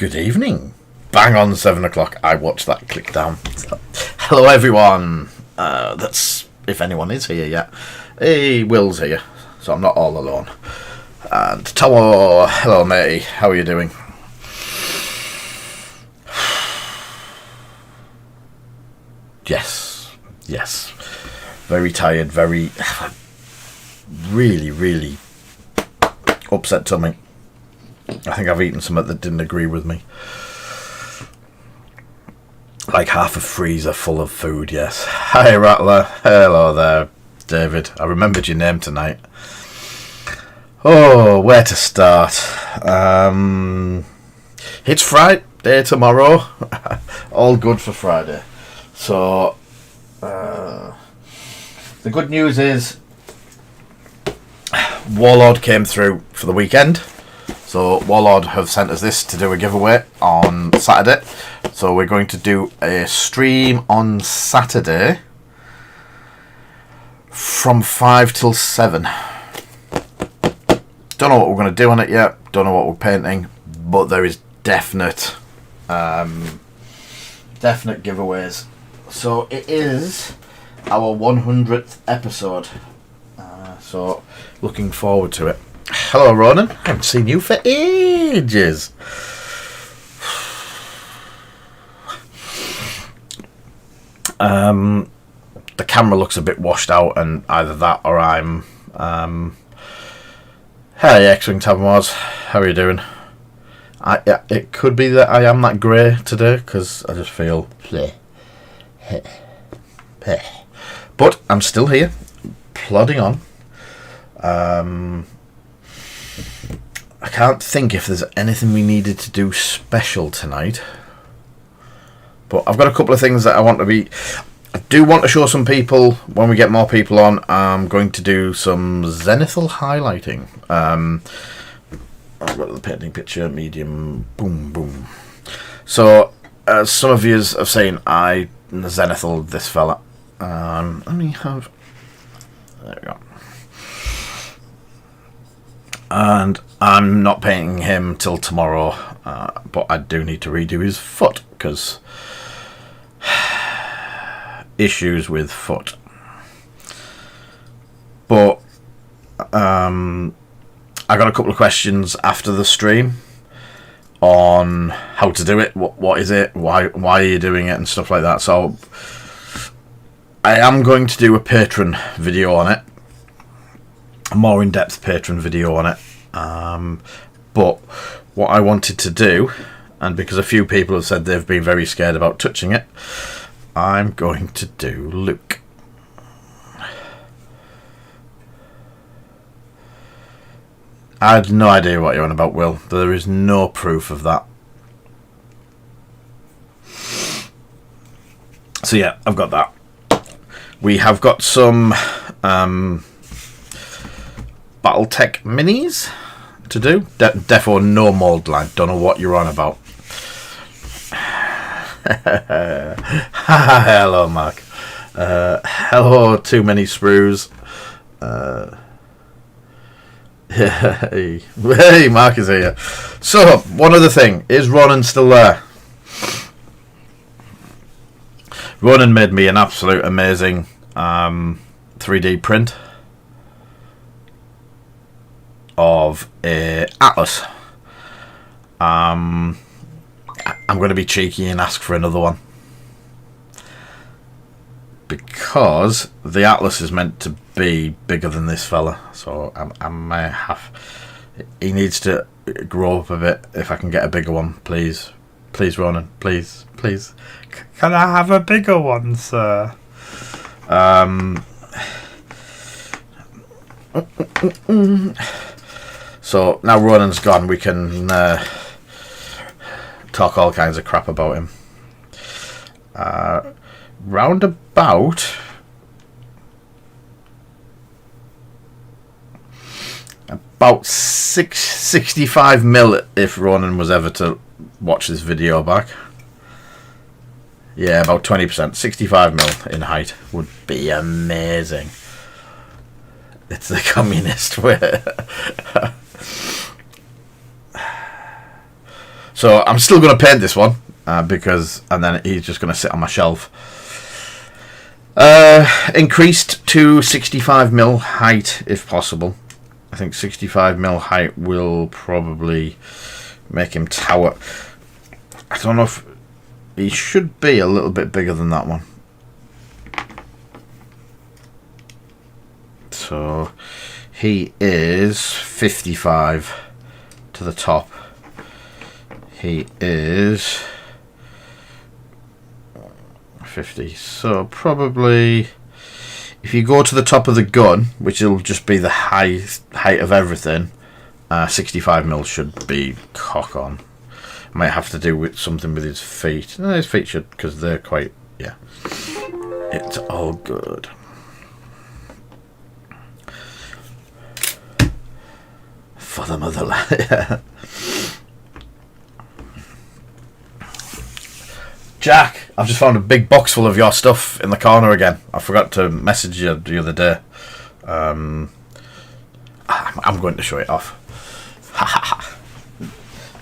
Good evening. Bang on 7 o'clock. I watched that click down. So, hello, everyone. That's if anyone is here yet. Hey, Will's here, so I'm not all alone. And Tomo, hello, matey. How are you doing? Yes. Very tired. Really upset tummy. I think I've eaten something that didn't agree with me. Like half a freezer full of food, yes. Hi, Rattler. Hello there, David. I remembered your name tonight. Oh, where to start? It's Friday tomorrow. All good for Friday. So, the good news is Warlord came through for the weekend. So Warlord have sent us this to do a giveaway on Saturday. So we're going to do a stream on Saturday from 5 till 7. Don't know what we're going to do on it yet. Don't know what we're painting. But there is definite giveaways. So it is our 100th episode. So looking forward to it. Hello, Ronan. I haven't seen you for ages. The camera looks a bit washed out, and either that or I'm... Hey, X-Wing Tavmars. How are you doing? It could be that I am that grey today, because I just feel... But I'm still here, plodding on. I can't think if there's anything we needed to do special tonight. But I've got a couple of things that I want to be... I do want to show some people, when we get more people on, I'm going to do some zenithal highlighting. I've got the painting picture, medium, boom. So, as some of you have seen, I zenithal this fella. Let me have... There we go. And I'm not painting him till tomorrow, but I do need to redo his foot, because issues with foot. But I got a couple of questions after the stream on how to do it, what is it, why are you doing it, and stuff like that. So I am going to do a patron video on it. A more in-depth patron video on it, but what I wanted to do, and because a few people have said they've been very scared about touching it, I'm going to do Luke. I had no idea what you're on about, Will. There is no proof of that. So yeah, I've got that. We have got some Battletech minis to do. Defo no mold line. Don't know what you're on about. Hello, Mark. Hello, too many sprues. Hey, Mark is here. So, one other thing. Is Ronan still there? Ronan made me an absolute amazing 3D print of a Atlas. I'm going to be cheeky and ask for another one, because the Atlas is meant to be bigger than this fella, so I may have... He needs to grow up a bit. If I can get a bigger one, please, Ronan, please. Can I have a bigger one, sir? So now Ronan's gone, we can talk all kinds of crap about him. Round about 65 mil if Ronan was ever to watch this video back. Yeah, about 20%. 65 mil in height would be amazing. It's the communist way. So I'm still going to paint this one because, and then he's just going to sit on my shelf. Increased to 65mm height if possible. I think 65mm height will probably make him tower. I don't know if he should be a little bit bigger than that one. So he is 55 to the top. He is 50. So probably if you go to the top of the gun, which will just be the height of everything, 65mm should be cock on. Might have to do with something with his feet. No, his feet should, because they're quite, yeah. It's all good. For the motherland. Yeah. Jack, I've just found a big box full of your stuff in the corner again. I forgot to message you the other day. I'm going to show it off.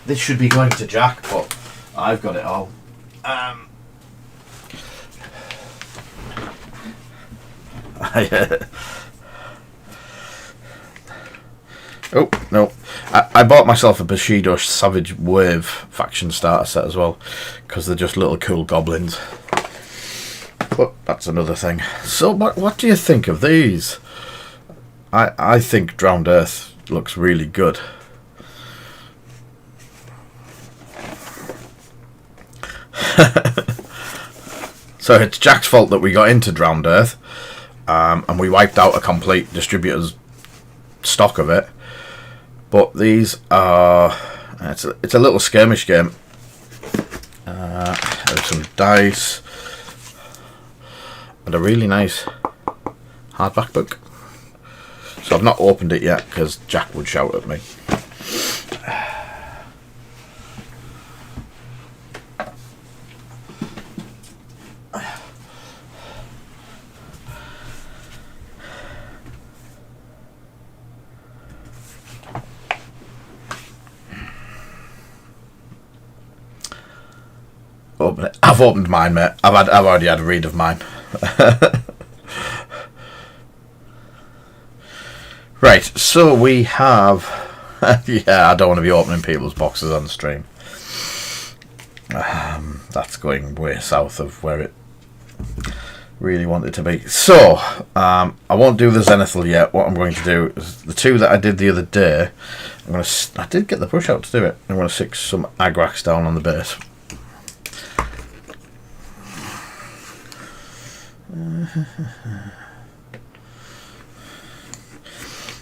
This should be going to Jack, but I've got it all. Oh, no. I bought myself a Bushido Savage Wave faction starter set as well, because they're just little cool goblins. But that's another thing. So, what do you think of these? I think Drowned Earth looks really good. So it's Jack's fault that we got into Drowned Earth, and we wiped out a complete distributor's stock of it. But these are, it's a little skirmish game. There's some dice and a really nice hardback book. So I've not opened it yet because Jack would shout at me. Open it. I've opened mine, mate. I've already had a read of mine. Right, so we have. Yeah, I don't want to be opening people's boxes on the stream. That's going way south of where it really wanted to be. So I won't do the Zenithal yet. What I'm going to do is the two that I did the other day. I did get the brush out to do it. I'm going to stick some Agrax down on the base.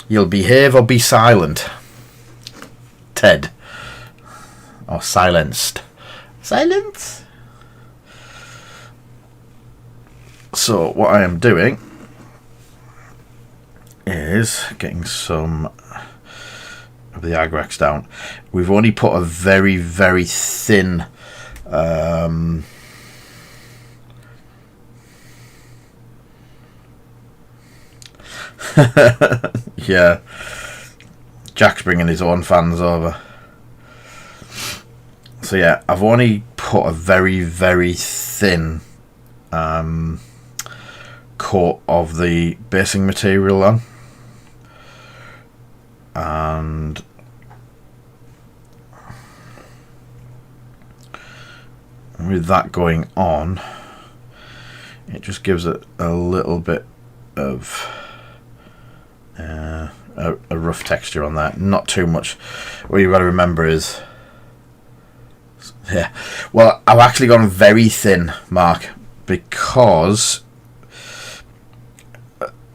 You'll behave or be silent, Ted. Or silenced. Silence. So what I am doing is getting some of the Agrax down. We've only put a very, very thin yeah, Jack's bringing his own fans over. So yeah, I've only put a very, very thin coat of the basing material on, and with that going on, it just gives it a little bit of a rough texture on that. Not too much. What you've got to remember is, yeah, well, I've actually gone very thin, Mark, because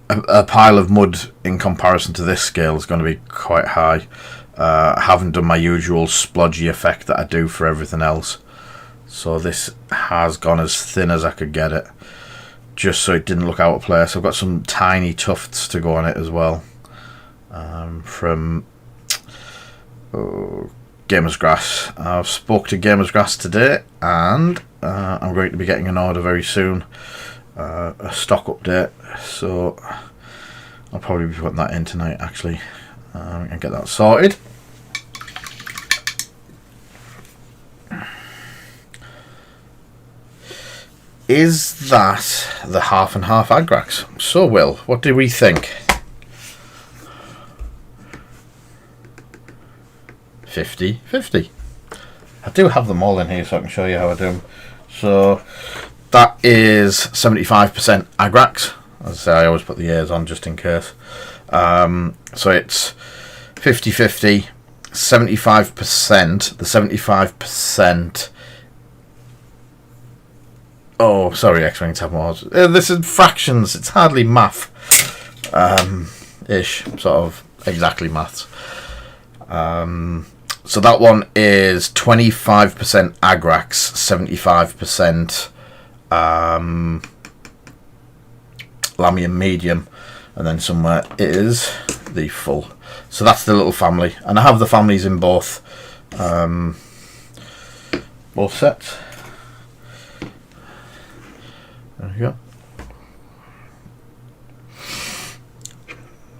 a pile of mud in comparison to this scale is going to be quite high. I haven't done my usual splodgy effect that I do for everything else, so this has gone as thin as I could get it, just so it didn't look out of place. I've got some tiny tufts to go on it as well, from Gamer's Grass. I've spoke to Gamer's Grass today, and I'm going to be getting an order very soon, a stock update, so I'll probably be putting that in tonight actually, and get that sorted. is that the half and half Agrax? So, Will, what do we think? 50-50. I do have them all in here so I can show you how I do them. So that is 75% Agrax. As I say, I always put the years on just in case. So it's 50-50, 75%. The 75%. Oh, sorry, X-Wing Tab Wars. This is fractions. It's hardly math. Ish, sort of exactly maths. So that one is 25% Agrax, 75% Lamium Medium, and then somewhere is the full. So that's the little family, and I have the families in both sets. There we go.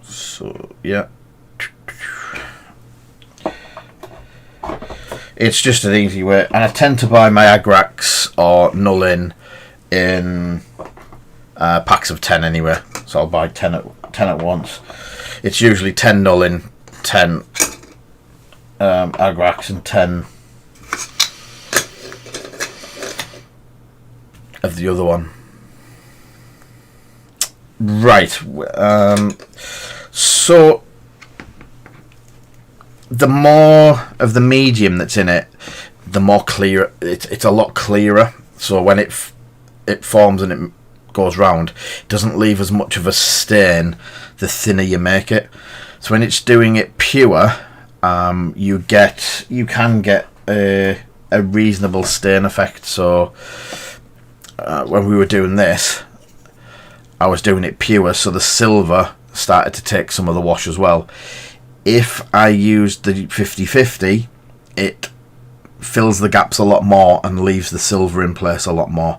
So yeah. It's just an easy way, and I tend to buy my Agrax or Null in packs of 10 anyway, so I'll buy 10 at once. It's usually 10 Null 10 Agrax, and 10 of the other one. Right, so the more of the medium that's in it, the more clear it's a lot clearer. So when it forms and it goes round, it doesn't leave as much of a stain the thinner you make it. So when it's doing it pure, you can get a reasonable stain effect. So when we were doing this, I was doing it pure, so the silver started to take some of the wash as well. If I used the 50-50, it fills the gaps a lot more and leaves the silver in place a lot more.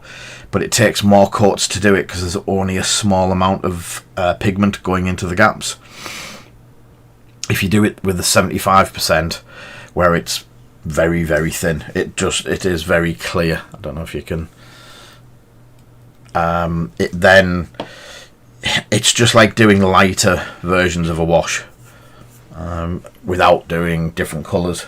But it takes more coats to do it because there's only a small amount of pigment going into the gaps. If you do it with the 75%, where it's very, very thin, it is very clear. I don't know if you can. It's just like doing lighter versions of a wash. Without doing different colours.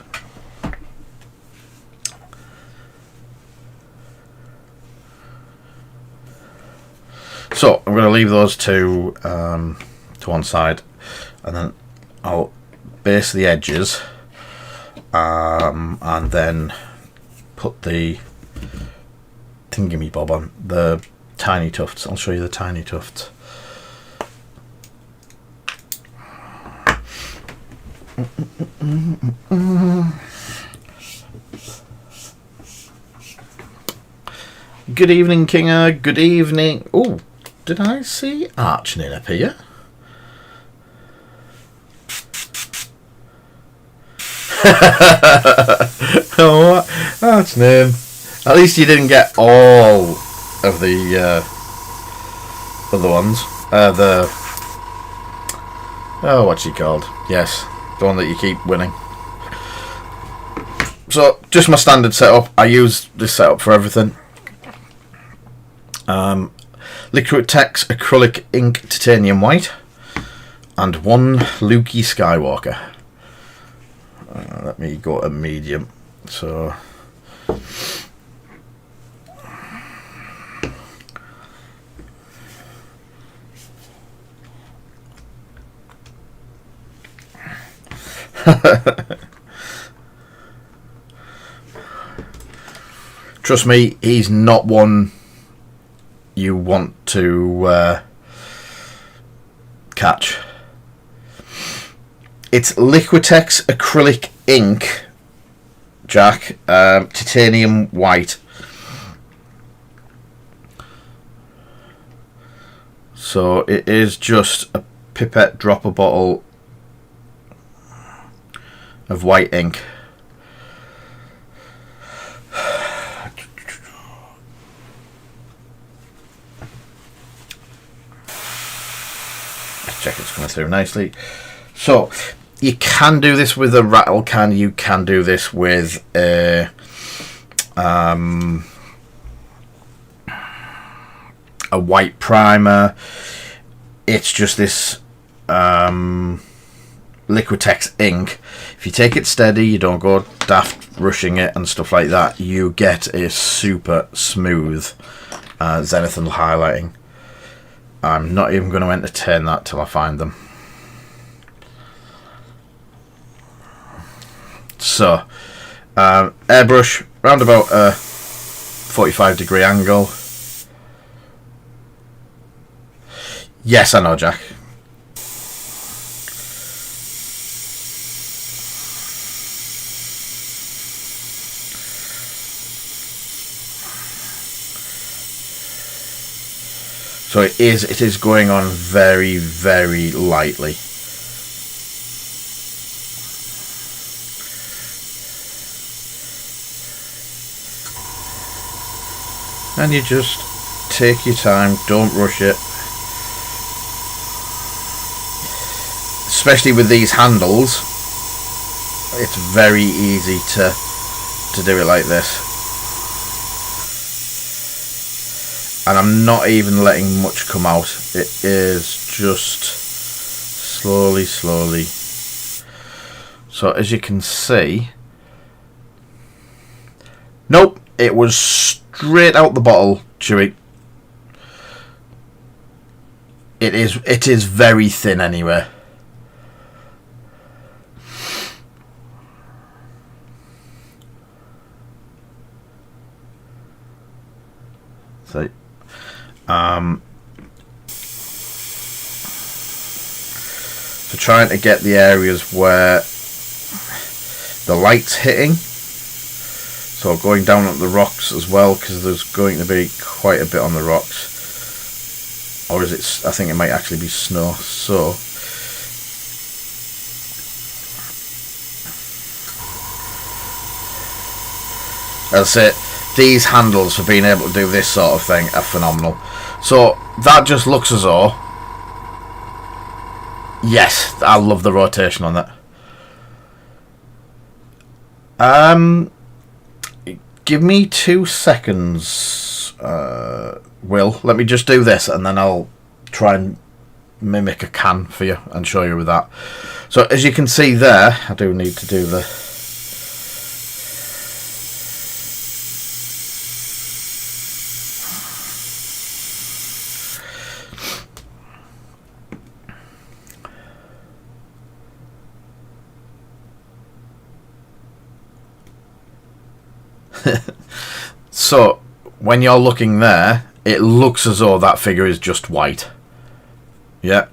So I'm going to leave those two to one side, and then I'll base the edges, and then put the thingy bob on the tiny tufts. I'll show you the tiny tufts. Good evening, Kinger. Good evening. Oh, did I see Archnin up here? Oh, Archnin. At least you didn't get all of the other ones. What's she called? Yes. The one that you keep winning. So, just my standard setup. I use this setup for everything. Liquitex acrylic ink titanium white, and one Lukey Skywalker. Let me go to medium. So, trust me, he's not one you want to catch. It's Liquitex acrylic ink, Jack, titanium white. So it is just a pipette dropper bottle of white ink. Check it's coming through nicely. So you can do this with a rattle can. You can do this with a a white primer. It's just this Liquitex ink. If you take it steady, you don't go daft rushing it and stuff like that, you get a super smooth zenithal highlighting. I'm not even going to entertain that till I find them. So airbrush round about a 45-degree angle. Yes, I know, Jack. So it is going on very, very lightly. And you just take your time, don't rush it. Especially with these handles, it's very easy to do it like this. And I'm not even letting much come out. It is just slowly. So as you can see, nope, it was straight out the bottle, Chewy. It is very thin anyway. So so trying to get the areas where the light's hitting, so going down at the rocks as well, because there's going to be quite a bit on the rocks, or is it, I think it might actually be snow. So as I say, these handles for being able to do this sort of thing are phenomenal. So that just looks as though, yes, I love the rotation on that. Give me 2 seconds, Will. Let me just do this and then I'll try and mimic a can for you and show you with that. So as you can see there, I do need to do the so when you're looking there, it looks as though that figure is just white. Yeah.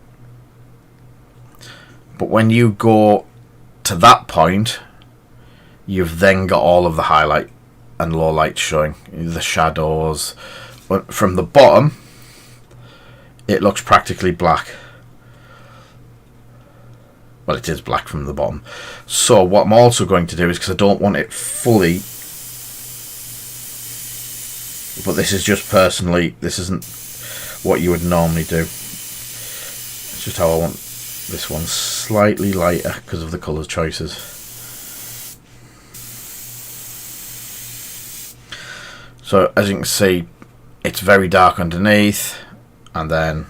But when you go to that point, you've then got all of the highlight and low light showing, the shadows. But from the bottom, it looks practically black. Well, it is black from the bottom. So what I'm also going to do is, because I don't want it fully, but this is just personally, this isn't what you would normally do. It's just how I want this one slightly lighter because of the colour choices. So as you can see, it's very dark underneath and then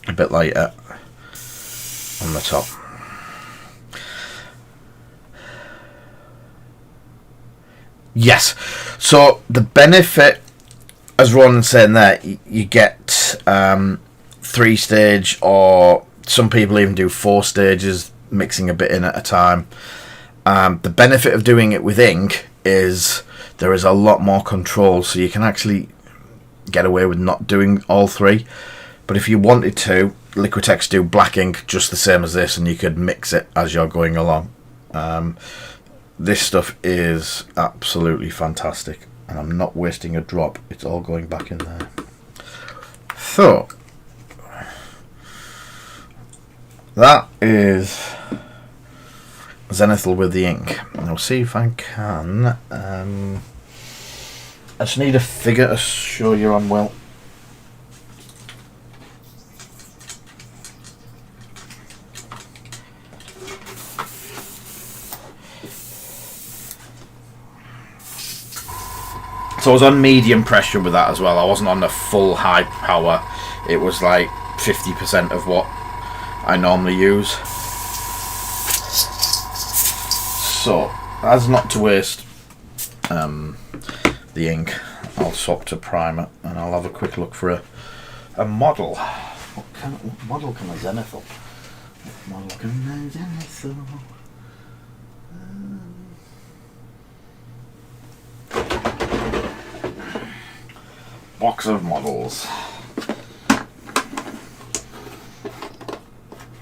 a bit lighter on the top. Yes, so the benefit, as Ronan's saying there, you get 3-stage, or some people even do 4 stages, mixing a bit in at a time. The benefit of doing it with ink is there is a lot more control, so you can actually get away with not doing all 3. But if you wanted to, Liquitex do black ink just the same as this, and you could mix it as you're going along. This stuff is absolutely fantastic, and I'm not wasting a drop. It's all going back in there. So that is Zenithal with the ink. And I'll see if I can. I just need a figure to show you on well. So I was on medium pressure with that as well. I wasn't on the full high power. It was like 50% of what I normally use. So, as not to waste the ink, I'll swap to primer and I'll have a quick look for a model. What model can I zenithal? What model can I zenithal? Box of models.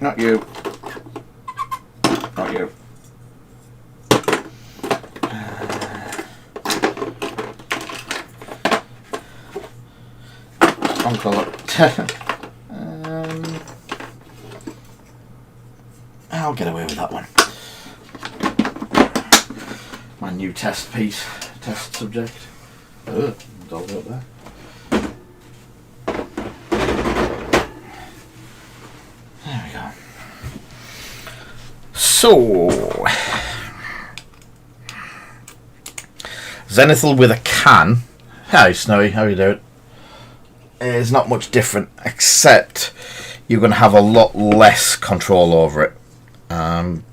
Not you. Not you. Wrong colour. I'll get away with that one. My new test piece, test subject. Ugh, it's all out there. There we go. So, zenithal with a can. Hi Snowy, how you doing? It's not much different, except you're going to have a lot less control over it.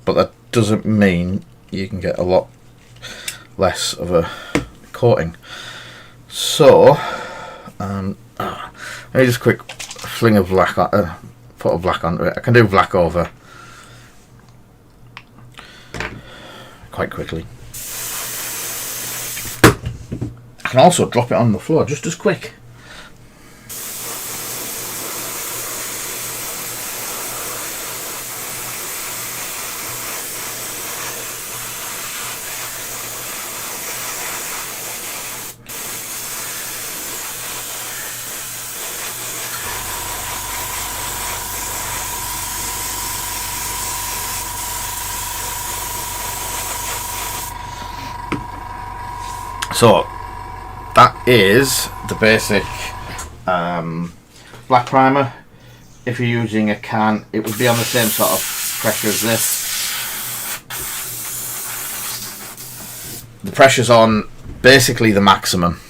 But that doesn't mean you can get a lot less of a coating. So, let me just quick fling a black, put a black onto it. I can do black over quite quickly. I can also drop it on the floor just as quick. So that is the basic black primer. If you're using a can, it would be on the same sort of pressure as this. The pressure's on basically the maximum.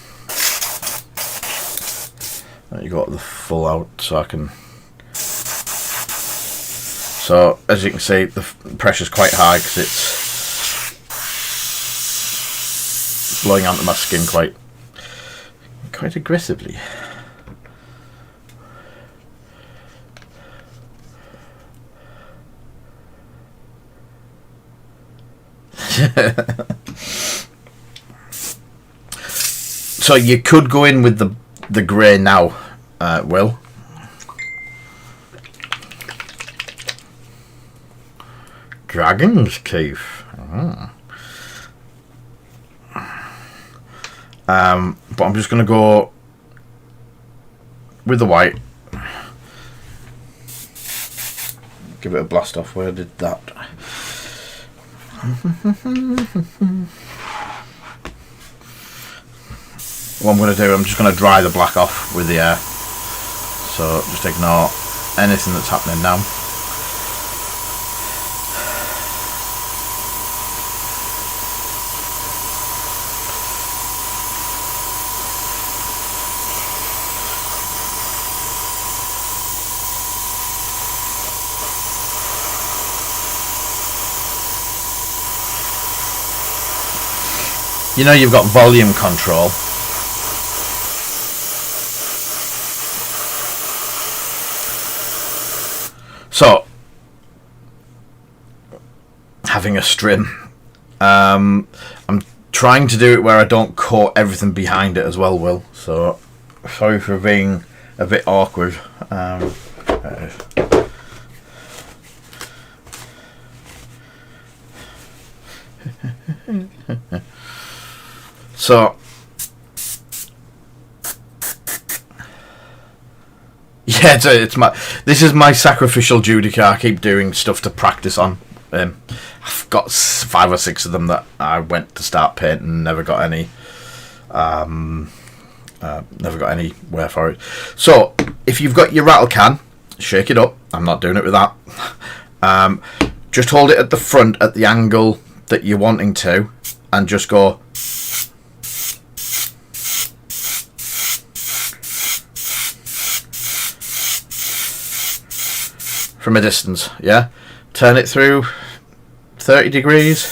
You got the full out, so I can. So as you can see, the pressure's quite high because it's blowing onto my skin quite aggressively. So you could go in with the grey now, Will. Dragon's Cave. But I'm just going to go with the white. Give it a blast off. Where did that? What I'm going to do, I'm just going to dry the black off with the air. So just ignore anything that's happening now. You know you've got volume control. So, having a strim. I'm trying to do it where I don't coat everything behind it as well, Will. So, sorry for being a bit awkward. So, yeah, this is my sacrificial Judica. I keep doing stuff to practice on. I've got 5 or 6 of them that I went to start painting and never got any. Never got anywhere for it. So, if you've got your rattle can, shake it up. I'm not doing it with that. Just hold it at the front at the angle that you're wanting to, and just go. from a distance, yeah? Turn it through 30 degrees.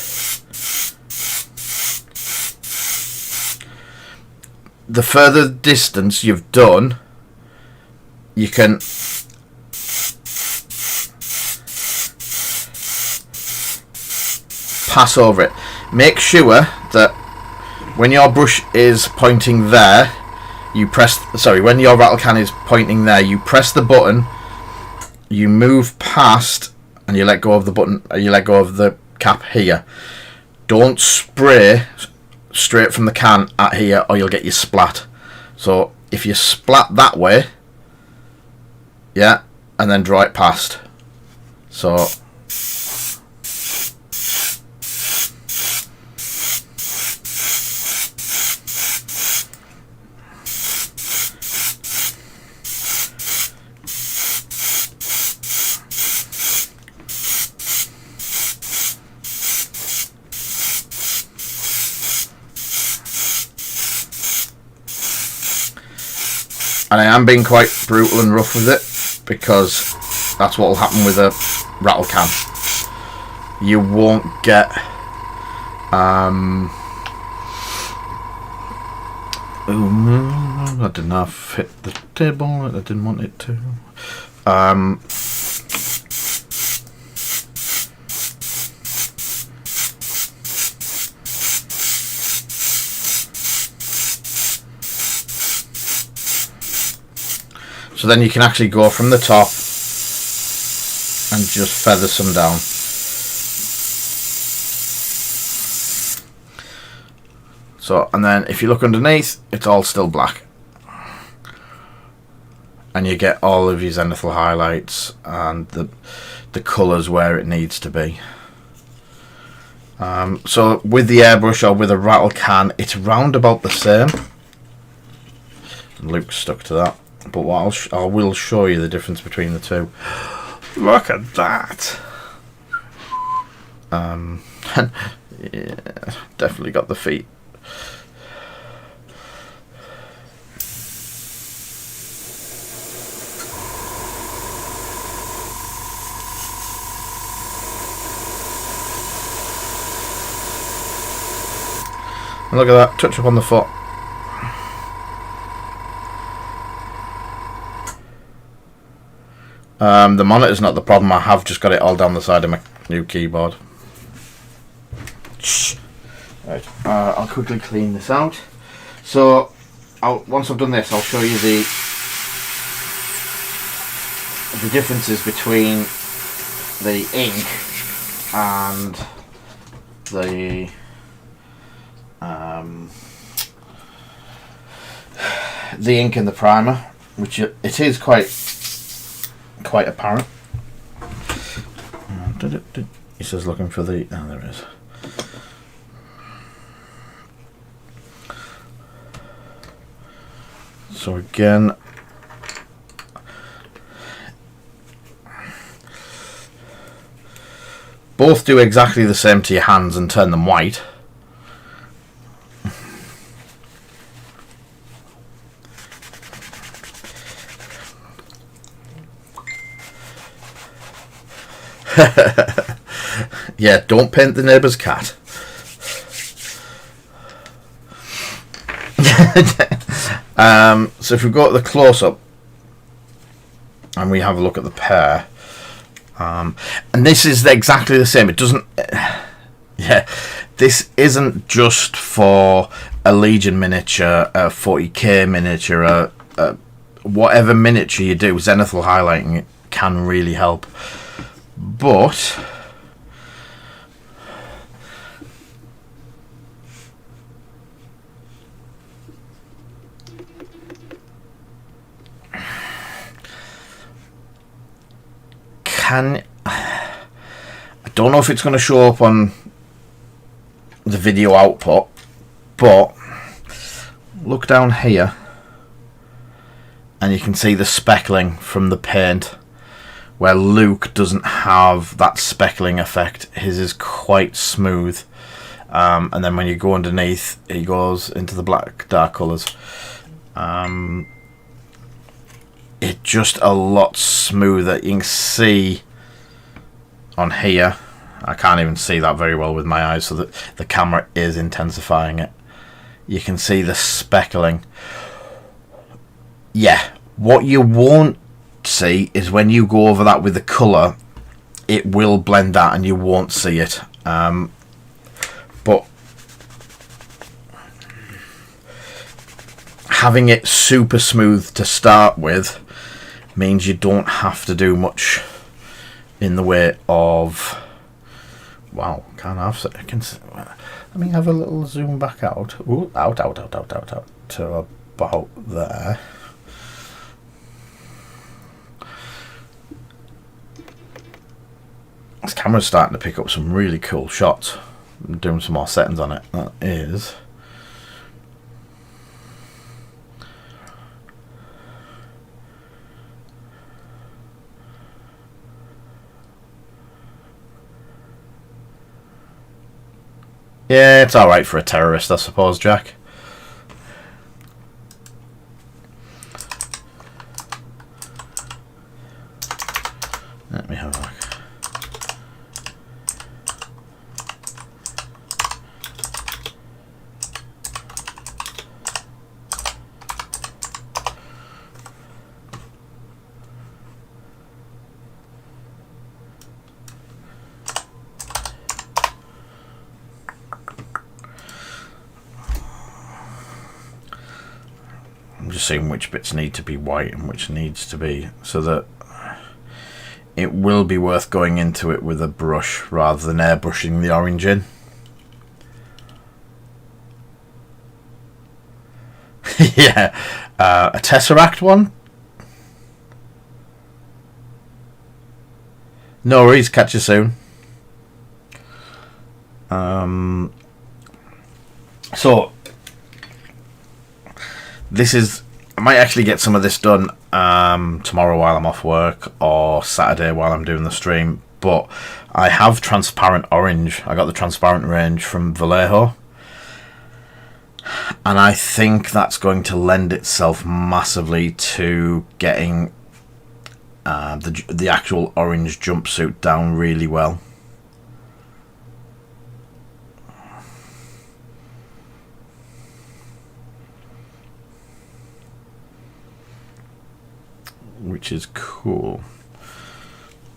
The further distance you've done, you can pass over it. Make sure that when your brush is pointing there, you press, sorry, when your rattle can is pointing there, you press the button, you move past, and you let go of the button, you let go of the cap here. Don't spray straight from the can at here, or you'll get your splat. So if you splat that way, yeah, and then draw it past. So and I am being quite brutal and rough with it, because that's what will happen with a rattle can. You won't get that didn't have hit the table. I didn't want it to. So then you can actually go from the top and just feather some down. So, and then if you look underneath, it's all still black. And you get all of your zenithal highlights and the colours where it needs to be. So with the airbrush or with a rattle can, it's round about the same. Luke's stuck to that. But what I will show you the difference between the two. Look at that. Yeah, definitely got the feet. And look at that, touch up on the foot. The monitor's not the problem. I have just got it all down the side of my new keyboard. Right, I'll quickly clean this out. So, once I've done this, I'll show you the differences between the ink and the ink in the primer, which it is quite apparent. He says looking for the... Oh, there it is. So again, both do exactly the same to your hands and turn them white. Yeah, don't paint the neighbour's cat. So if we go to the close-up and we have a look at the pair, and this is exactly the same. It doesn't... Yeah, this isn't just for a Legion miniature, a 40k miniature, whatever miniature you do, zenithal highlighting can really help. But I don't know if it's going to show up on the video output, but look down here and you can see the speckling from the paint, where Luke doesn't have that speckling effect. His is quite smooth, and then when you go underneath, he goes into the black dark colours. It's just a lot smoother. You can see on here. I can't even see that very well with my eyes, so that the camera is intensifying it. You can see the speckling. Yeah, what you won't see is when you go over that with the colour, it will blend that and you won't see it. But having it super smooth to start with means you don't have to do much in the way of... Wow, can't have... Let me have a little zoom back out. Ooh, out to about there. This camera's starting to pick up some really cool shots. I'm doing some more settings on it. That is... Yeah, it's alright for a terrorist, I suppose, Jack. Let me have a look. I'm just seeing which bits need to be white and which needs to be, so that it will be worth going into it with a brush rather than airbrushing the orange in. Yeah, a Tesseract one? No worries, catch you soon. So this is... I might actually get some of this done tomorrow while I'm off work, or Saturday while I'm doing the stream. But I have transparent orange. I got the transparent range from Vallejo, and I think that's going to lend itself massively to getting the actual orange jumpsuit down really well. Which is cool.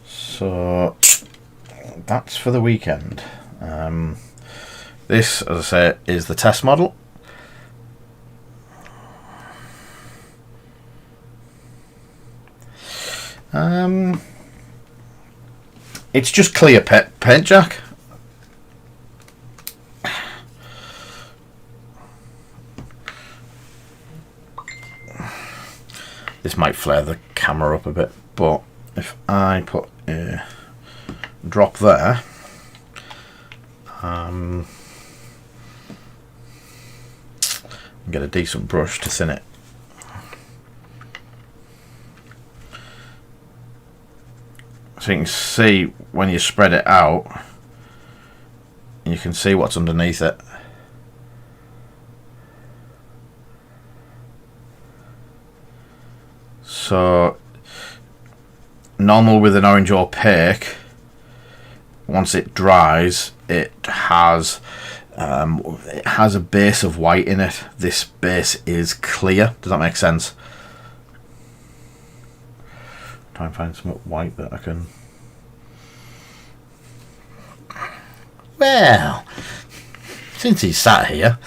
So that's for the weekend. This, as I say, is the test model. It's just clear paint, Jack. This might flare the camera up a bit, but if I put a drop there, and get a decent brush to thin it. So you can see when you spread it out, you can see what's underneath it. So normal with an orange opaque, once it dries, it has a base of white in it. This base is clear. Does that make sense? Try and find some white that I can... Well, since he's sat here,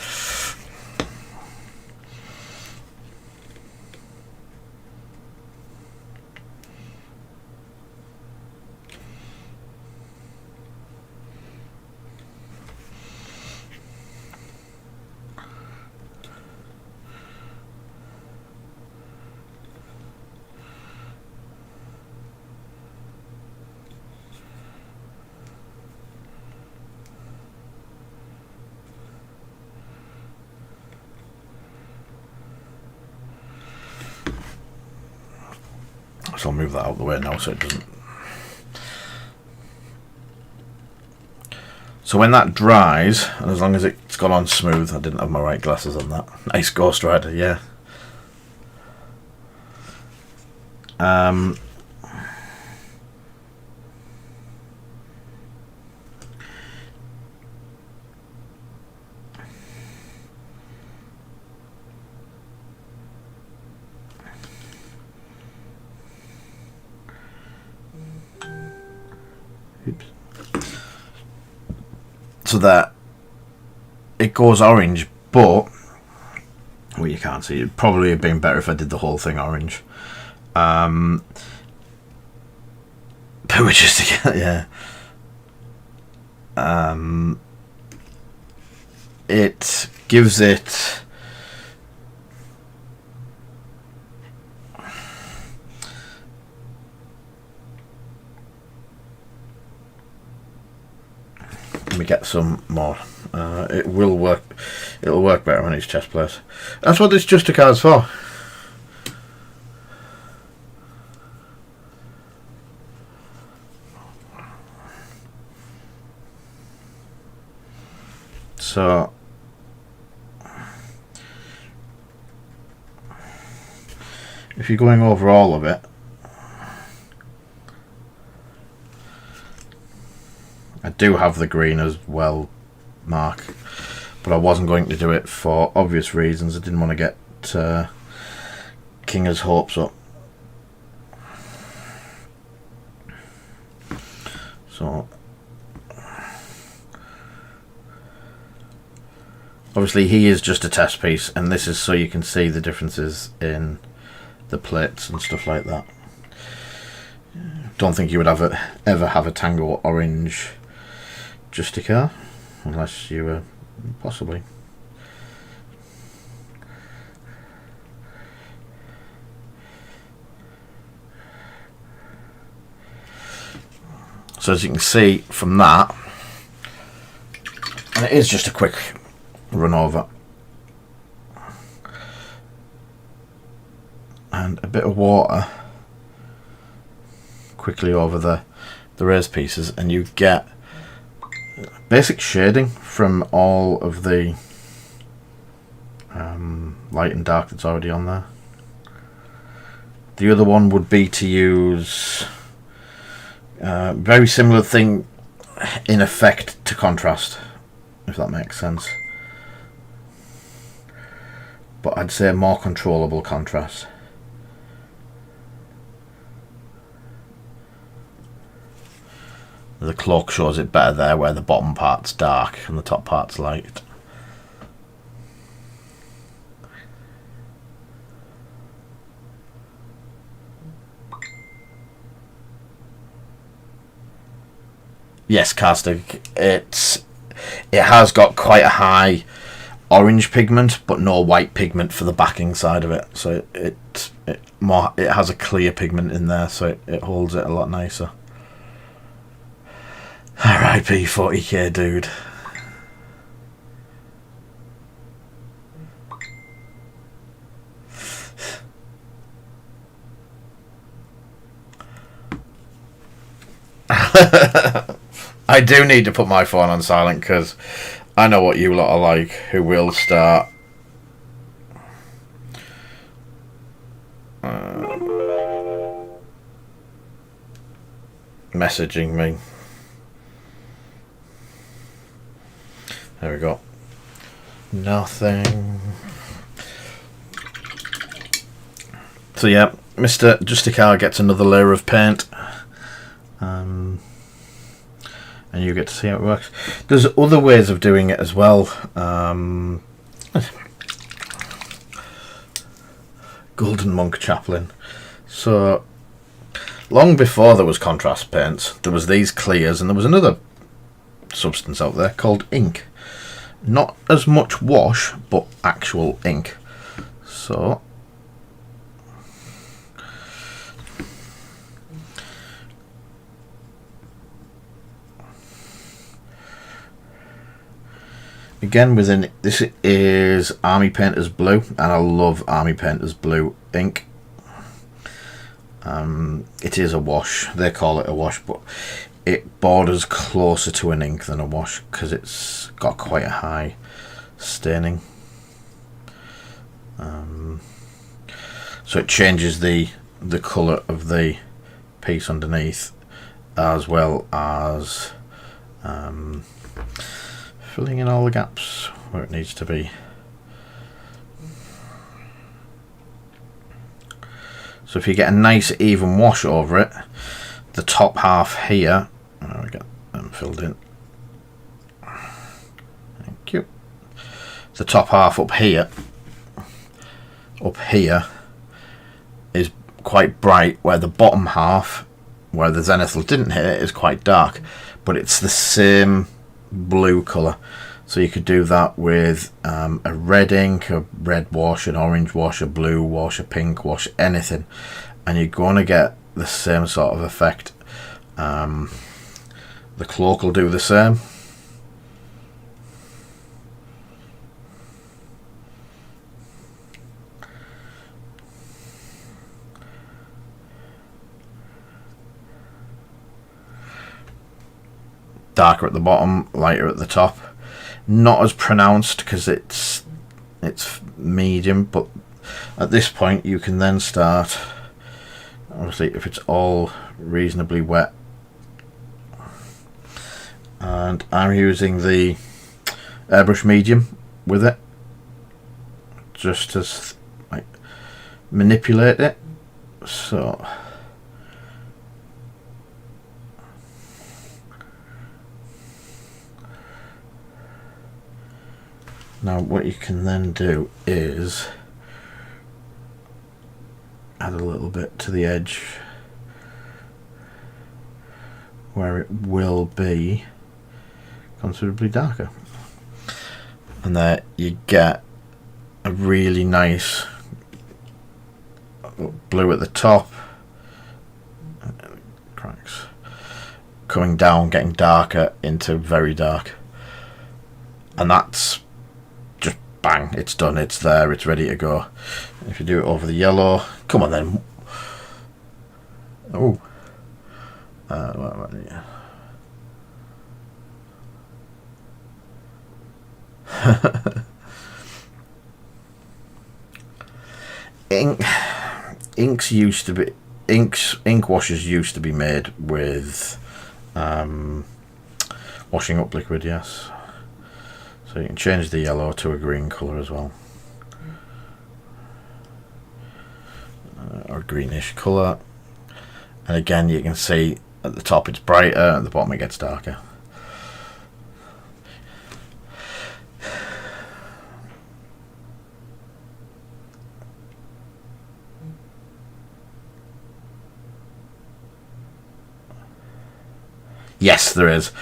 so I'll move that out of the way now so it doesn't. So when that dries, and as long as it's gone on smooth, I didn't have my right glasses on that. Nice Ghost Rider, yeah. so that it goes orange, but well, you can't see. It'd probably have been better if I did the whole thing orange. But we're just yeah. It gives it let me get some more. It will work. It'll work better on each chest plate. That's what this Justicard's for. So if you're going over all of it, I do have the green as well, Mark, but I wasn't going to do it for obvious reasons. I didn't want to get Kinger's hopes up. So obviously he is just a test piece, and this is so you can see the differences in the plates and stuff like that. Don't think you would ever have a Tango orange Justicar, unless you were possibly. So as you can see from that, and it is just a quick run over, and a bit of water quickly over the raised pieces, and you get basic shading from all of the light and dark that's already on there. The other one would be to use very similar thing in effect to contrast, if that makes sense, but I'd say more controllable contrast. The cloak shows it better there, where the bottom part's dark and the top part's light. Yes, Carstic, it has got quite a high orange pigment, but no white pigment for the backing side of it. So it has a clear pigment in there, so it holds it a lot nicer. R.I.P. 40k dude. I do need to put my phone on silent because I know what you lot are like, who will start messaging me. There we go. Nothing. So yeah, Mr. Justicar gets another layer of paint. And you get to see how it works. There's other ways of doing it as well. Golden Monk Chaplain. So long before there was contrast paints, there was these clears, and there was another substance out there called ink. Not as much wash, but actual ink. So again, within this is Army Painter's Blue, and I love Army Painter's Blue ink. It is a wash. They call it a wash, but it borders closer to an ink than a wash because it's got quite a high staining. So it changes the colour of the piece underneath, as well as filling in all the gaps where it needs to be. So if you get a nice even wash over it, the top half here, we get them filled in. the top half up here is quite bright, where the bottom half, where the zenithal didn't hit it, is quite dark, but it's the same blue colour. So you could do that with a red ink, a red wash, an orange wash, a blue wash, a pink wash, anything, and you're going to get the same sort of effect. The cloak will do the same. Darker at the bottom, lighter at the top. Not as pronounced because it's medium, but at this point you can then start, obviously if it's all reasonably wet, and I'm using the airbrush medium with it just to like manipulate it. So now what you can then do is add a little bit to the edge where it will be considerably darker, and there you get a really nice blue at the top, cracks coming down, getting darker into very dark, and that's just bang, it's done, it's there, it's ready to go. If you do it over the yellow, come on then. Oh, yeah. Ink washes used to be made with washing up liquid, yes. So you can change the yellow to a green colour as well, or greenish colour. And again, you can see at the top it's brighter, at the bottom it gets darker. Yes, there is.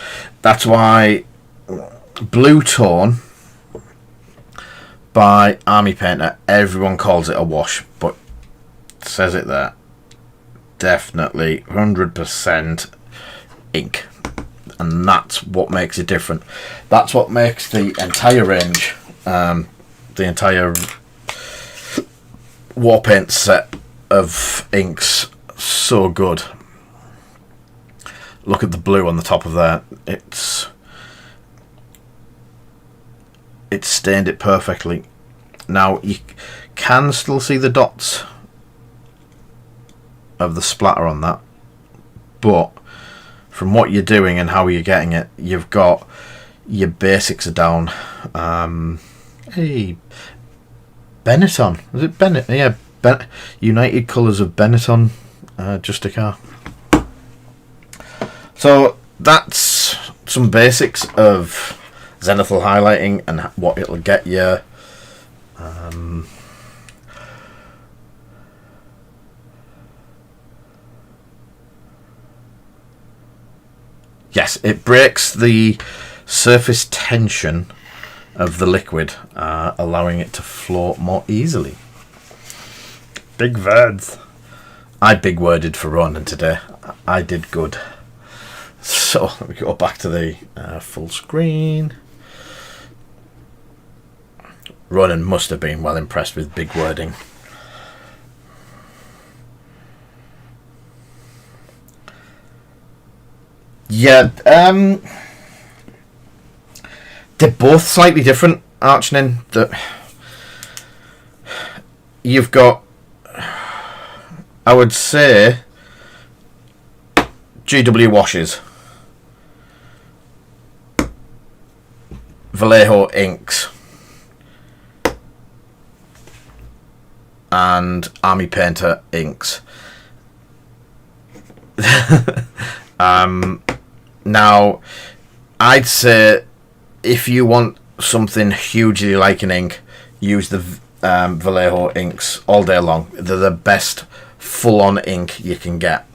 That's why Blue Tone by Army Painter, everyone calls it a wash, but it says it there. Definitely 100% ink, and that's what makes it different. That's what makes the entire range, the entire Warpaint set of inks so good. Look at the blue on the top of there. It's stained it perfectly. Now you can still see the dots of the splatter on that, but from what you're doing and how you're getting it, you've got your basics are down. Hey, Benetton, is it Bennett? Yeah, United Colours of Benetton, just a car. So that's some basics of zenithal highlighting and what it'll get you. Yes, it breaks the surface tension of the liquid, allowing it to flow more easily. Big words. I big worded for Ronan today. I did good. So let me go back to the full screen. Ronan must have been well impressed with big wording. Yeah, they're both slightly different, Archnin. You've got, I would say, GW washes, Vallejo inks, and Army Painter inks. Now, I'd say if you want something hugely like an ink, use the Vallejo inks all day long. They're the best full-on ink you can get.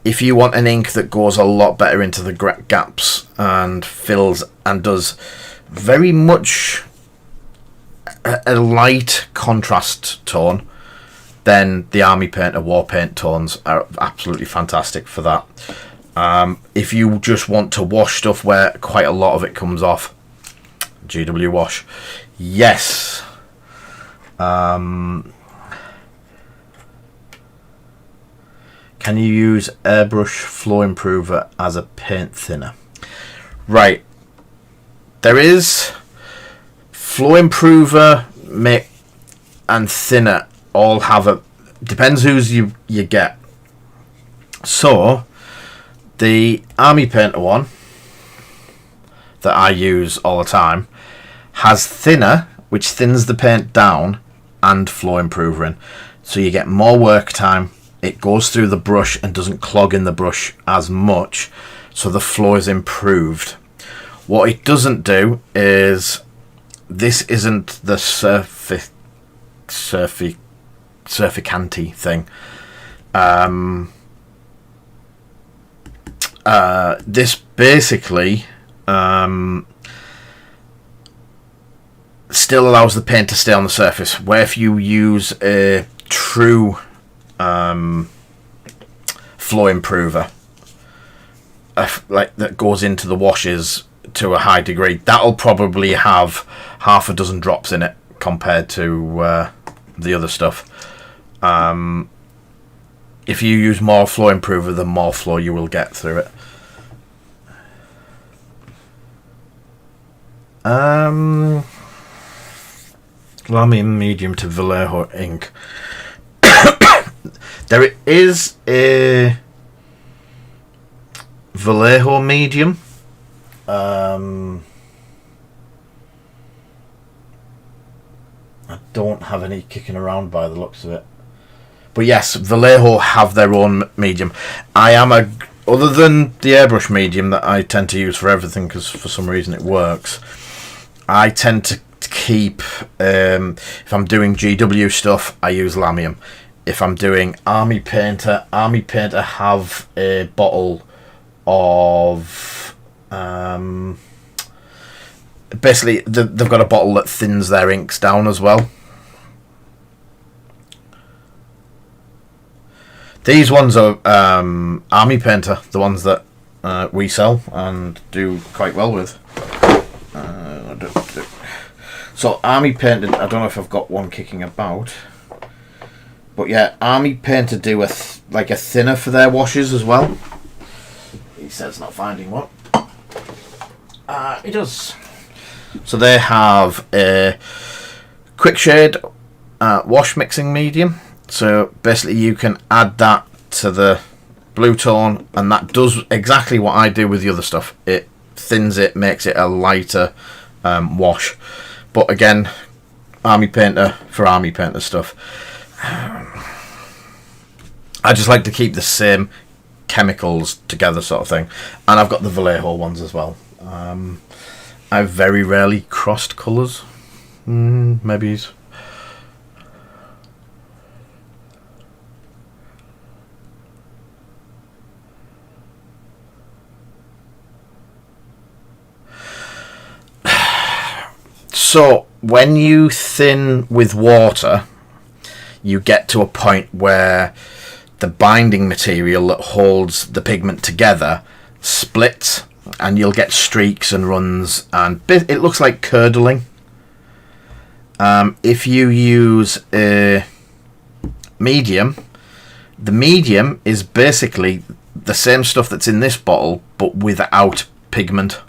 If you want an ink that goes a lot better into the gaps and fills and does very much a light contrast tone, then the Army Painter War Paint tones are absolutely fantastic for that. If you just want to wash stuff where quite a lot of it comes off, GW Wash. Yes. Can you use Airbrush Flow Improver as a paint thinner? Right. There is Flow Improver and thinner all have a... Depends whose you get. So, the Army Painter one that I use all the time has thinner, which thins the paint down, and Flow Improver in. So you get more work time. It goes through the brush and doesn't clog in the brush as much, so the flow is improved. What it doesn't do is, this isn't the surficanty thing. This basically still allows the paint to stay on the surface, where if you use a true flow improver like that goes into the washes to a high degree, that'll probably have half a dozen drops in it compared to the other stuff. If you use more flow improver, the more flow you will get through it. Lamy medium to Vallejo ink. There is a Vallejo medium. I don't have any kicking around by the looks of it. But yes, Vallejo have their own medium. Other than the airbrush medium that I tend to use for everything because for some reason it works, I tend to keep, if I'm doing GW stuff, I use Lamium. If I'm doing Army Painter have a bottle of... basically, they've got a bottle that thins their inks down as well. These ones are Army Painter, the ones that we sell and do quite well with. So Army Painter, I don't know if I've got one kicking about, but yeah, Army Painter do like a thinner for their washes as well. He says not finding one. He does. So they have a quick shade wash mixing medium. So basically you can add that to the blue tone, and that does exactly what I do with the other stuff. It thins it, makes it a lighter wash. But again, Army Painter for Army Painter stuff. I just like to keep the same chemicals together sort of thing. And I've got the Vallejo ones as well. I've very rarely crossed colours. Maybe. So when you thin with water, you get to a point where the binding material that holds the pigment together splits, and you'll get streaks and runs, and it looks like curdling. If you use a medium, the medium is basically the same stuff that's in this bottle but without pigment.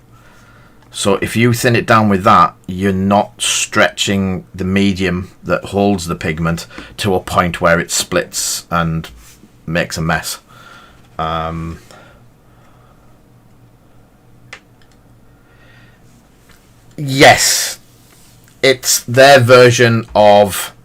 So if you thin it down with that, you're not stretching the medium that holds the pigment to a point where it splits and makes a mess. Yes, it's their version of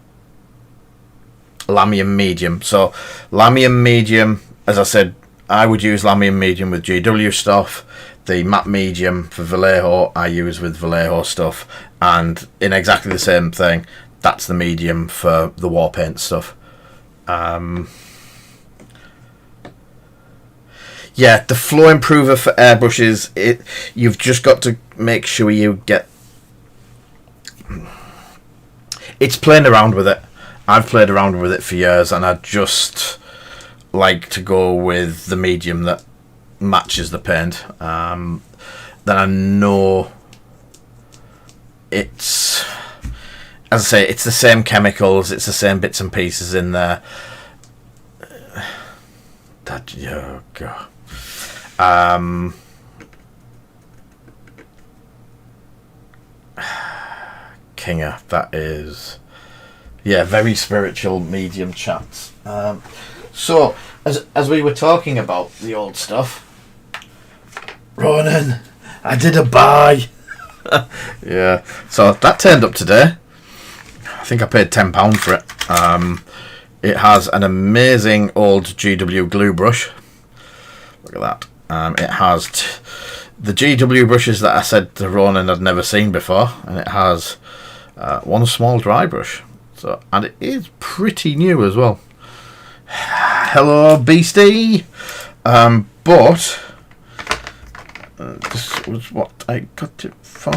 Lamium medium. So Lamium medium, as I said, I would use Lamium medium with GW stuff. The matte medium for Vallejo I use with Vallejo stuff, and in exactly the same thing, that's the medium for the war paint stuff. Yeah, the flow improver for airbrushes, you've just got to make sure you get... It's playing around with it. I've played around with it for years, and I just like to go with the medium that matches the paint. Then I know it's... As I say, it's the same chemicals, it's the same bits and pieces in there. Oh, God. Kinger, that is, yeah, very spiritual medium chats. So as we were talking about the old stuff, Ronan, I did a buy. Yeah, so that turned up today. I think I paid £10 for it. It has an amazing old GW glue brush. Look at that. It has the GW brushes that I said to Ronan I'd never seen before, and it has one small dry brush. So, and it is pretty new as well. Hello, beastie. But this was what I got it for.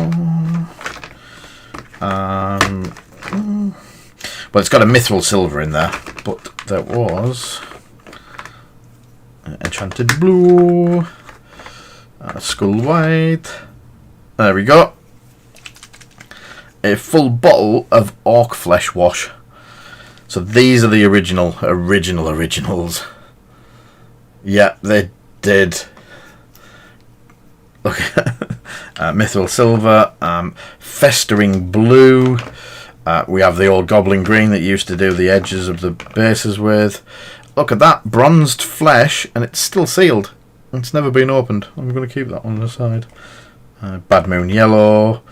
Well, it's got a mithril silver in there, but there was enchanted blue, skull white. There we go. A full bottle of orc flesh wash. So these are the originals. Yeah, they did. Look, mithril silver, festering blue. We have the old goblin green that you used to do the edges of the bases with. Look at that, bronzed flesh, and it's still sealed. It's never been opened. I'm going to keep that on the side. Bad Moon yellow,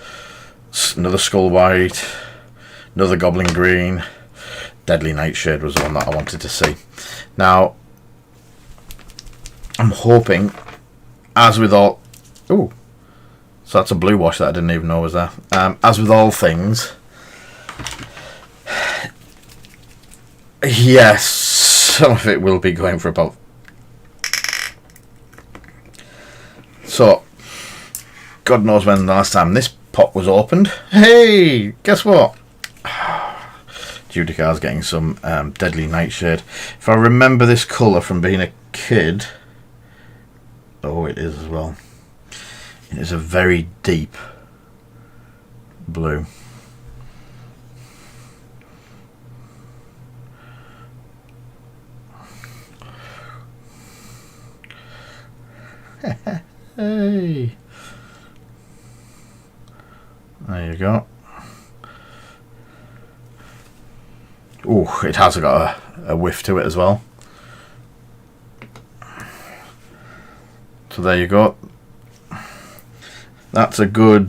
another skull white, another goblin green. Deadly Nightshade was the one that I wanted to see. Now, I'm hoping, as with all... Ooh, so that's a blue wash that I didn't even know was there. As with all things... Yes, some of it will be going for about... So, God knows when the last time this pot was opened. Hey, guess what? Judicar's getting some Deadly Nightshade. If I remember this colour from being a kid... Oh, it is as well. It is a very deep blue. Hey, there you go. Oh, it has got a whiff to it as well. So there you go. That's a good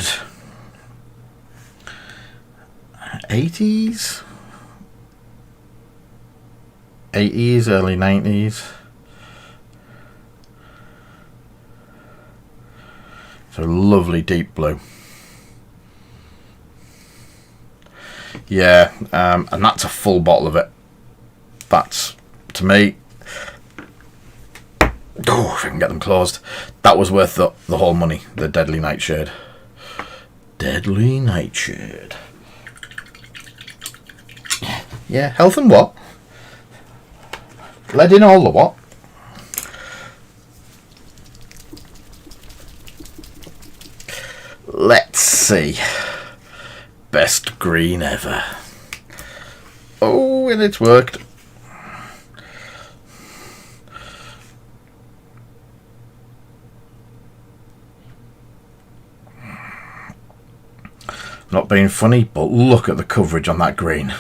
80s, early 90s. So lovely deep blue. Yeah, and that's a full bottle of it. That's, to me, oh, if I can get them closed, that was worth the whole money. The Deadly Nightshade. Deadly Nightshade. Yeah, health and what? Lead in all the what? Let's see. Best green ever. Oh, and it's worked. Not being funny, but look at the coverage on that green.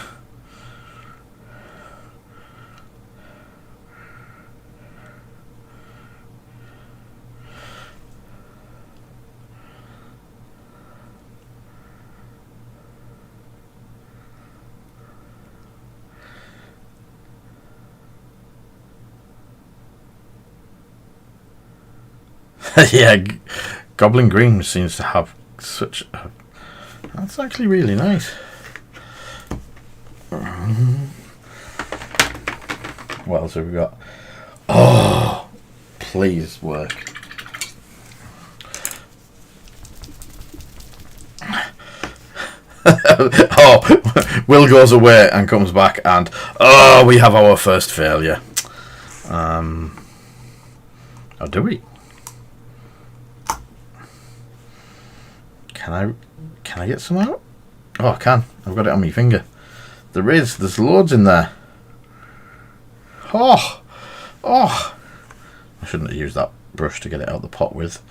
Yeah, Goblin Green seems to have such a... That's actually really nice. What else have we got? Oh, please work. Oh, Will goes away and comes back, and oh, we have our first failure. Oh, do we? Can I get some out? Oh, I can. I've got it on my finger. There's loads in there. Oh, I shouldn't have used that brush to get it out of the pot with.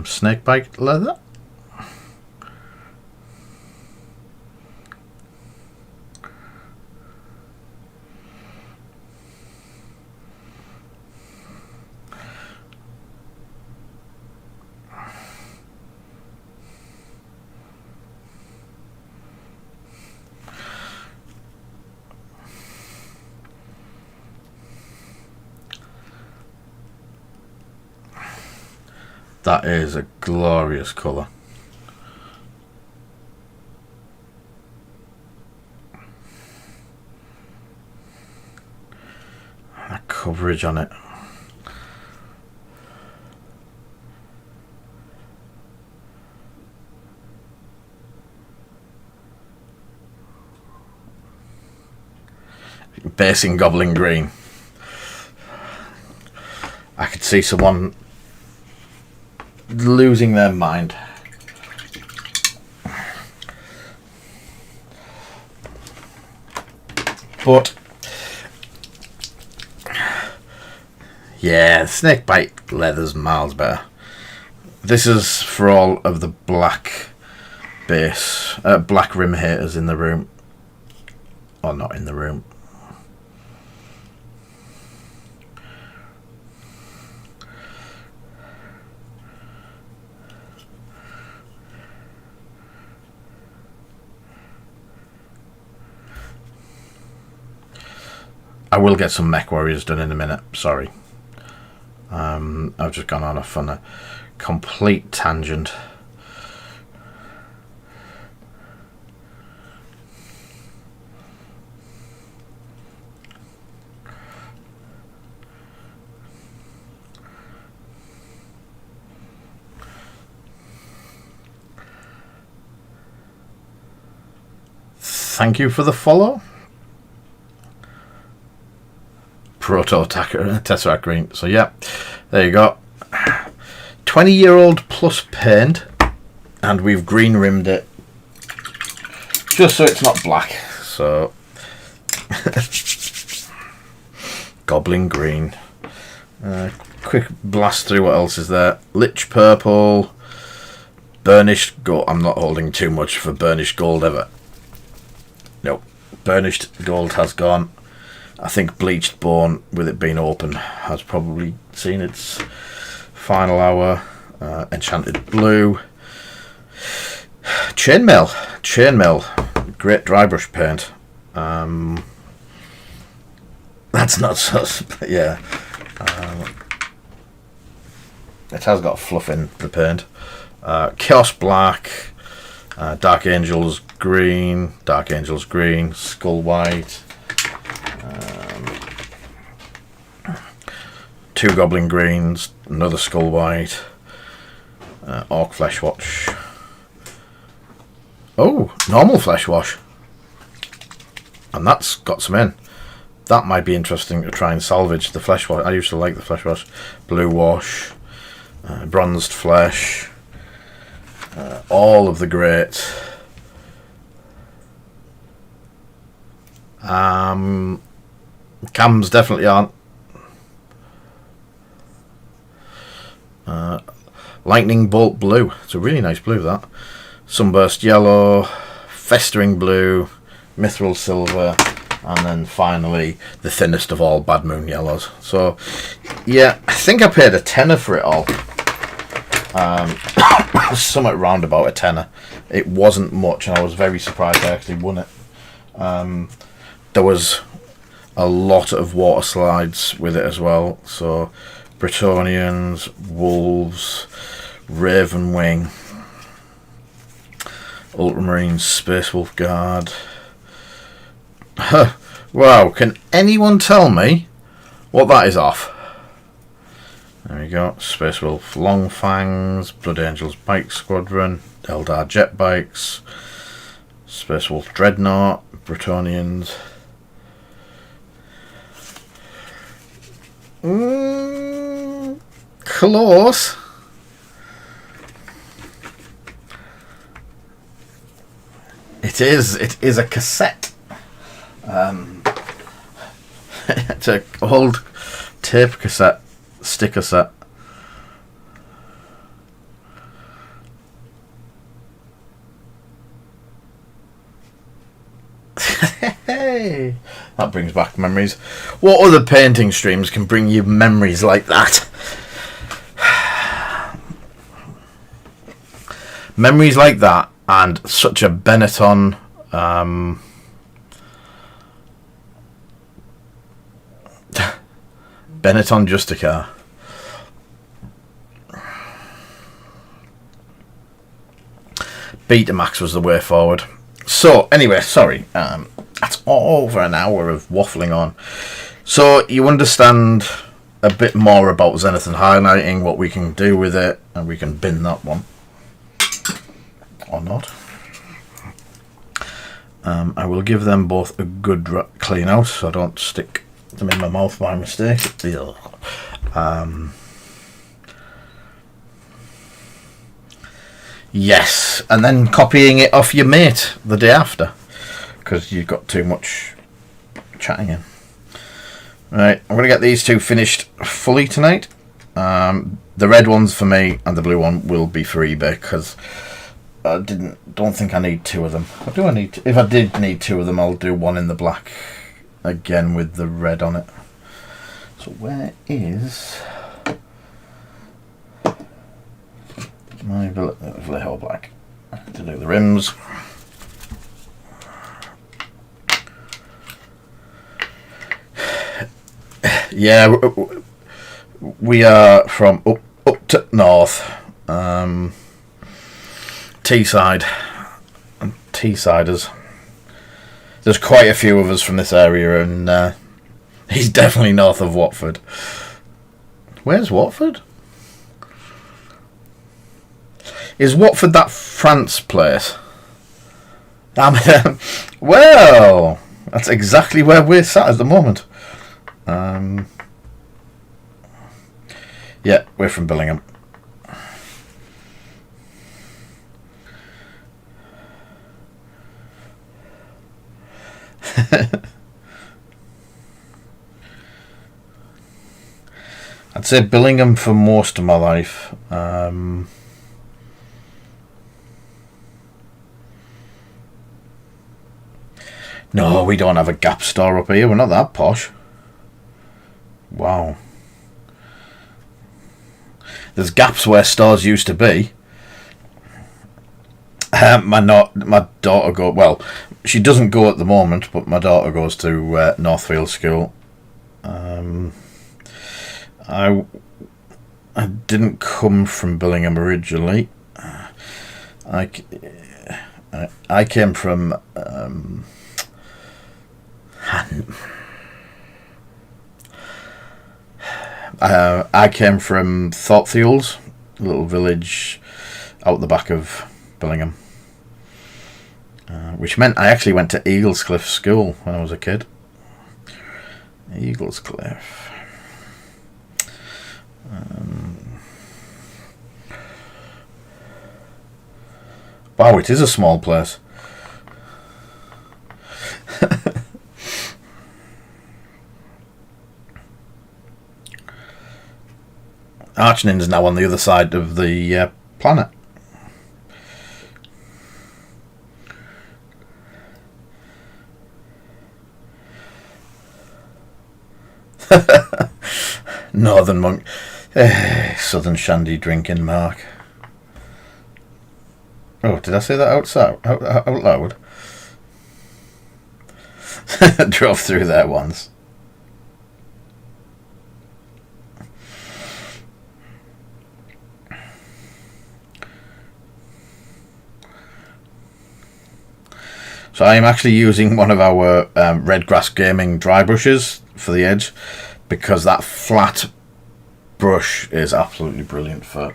Snakebite leather. That is a glorious colour. That coverage on it. Basing Goblin Green. I could see someone losing their mind. But yeah, snakebite leather's miles better. This is for all of the black base, black rim haters in the room, or not in the room. I will get some Mech Warriors done in a minute, sorry. I've just gone off on a complete tangent. Thank you for the follow. Proto Tesseract Green. So yeah, there you go. 20-year-old plus paint, and we've green rimmed it just so it's not black. So Goblin Green. Quick blast through what else is there. Lich Purple, Burnished Gold. I'm not holding too much for Burnished Gold ever. Nope. Burnished Gold has gone. I think Bleached Bone, with it being open, has probably seen its final hour. Enchanted Blue. Chainmail. Great dry brush paint. That's not sus, but yeah. It has got fluff in the paint. Chaos Black. Dark Angels Green. Skull White. 2 Goblin Greens, another Skull White, Orc Flesh Wash. Oh, normal Flesh Wash. And that's got some in. That might be interesting to try and salvage the Flesh Wash. I used to like the Flesh Wash. Blue Wash, Bronzed Flesh, all of the great. Cams definitely aren't. Lightning Bolt Blue. It's a really nice blue, that. Sunburst Yellow, Festering Blue, Mithril Silver, and then finally the thinnest of all, Bad Moon Yellows. So yeah, I think I paid a tenner for it all. Somewhat round about a tenner. It wasn't much, and I was very surprised I actually won it. there was a lot of water slides with it as well. So Bretonians, Wolves, Ravenwing, Ultramarines, Space Wolf Guard. Wow, can anyone tell me what that is off? There we go. Space Wolf Longfangs, Blood Angels Bike Squadron, Eldar Jet Bikes, Space Wolf Dreadnought, Bretonians. Close. It is a cassette. It's an old tape cassette, sticker set. Hey, that brings back memories. What other painting streams can bring you memories like that? Memories like that, and such a Benetton Benetton Justicar. Betamax was the way forward. So anyway, sorry, that's over an hour of waffling on. So you understand a bit more about Zenith and highlighting, what we can do with it, and we can bin that one or not. I will give them both a good clean out so I don't stick them in my mouth by mistake. Yes, and then copying it off your mate the day after because you've got too much chatting in. Right, I'm going to get these two finished fully tonight. The red ones for me and the blue one will be for eBay because I don't think I need two of them. Or do I need to? If I did need two of them, I'll do one in the black again with the red on it. So where is my Vallejo black to do the rims? Yeah, we are from up to north, Teesside and Teessiders. There's quite a few of us from this area, and he's definitely north of Watford. Where's Watford? Is Watford that France place? Well, that's exactly where we're sat at the moment. Yeah, we're from Billingham. I'd say Billingham for most of my life. No, we don't have a Gap store up here. We're not that posh. Wow. There's Gaps where stores used to be. My daughter go. Well, she doesn't go at the moment, but my daughter goes to Northfield School. I didn't come from Billingham originally. I came from I came from Thoughtfields, a little village out the back of Billingham, which meant I actually went to Eaglescliffe School when I was a kid. Eaglescliffe. Wow, it is a small place. Archnin's now on the other side of the planet. Northern Monk. Southern Shandy drinking Mark. Oh, did I say that out loud? Drove through there once. So I'm actually using one of our Red Grass Gaming dry brushes for the edge, because that flat brush is absolutely brilliant for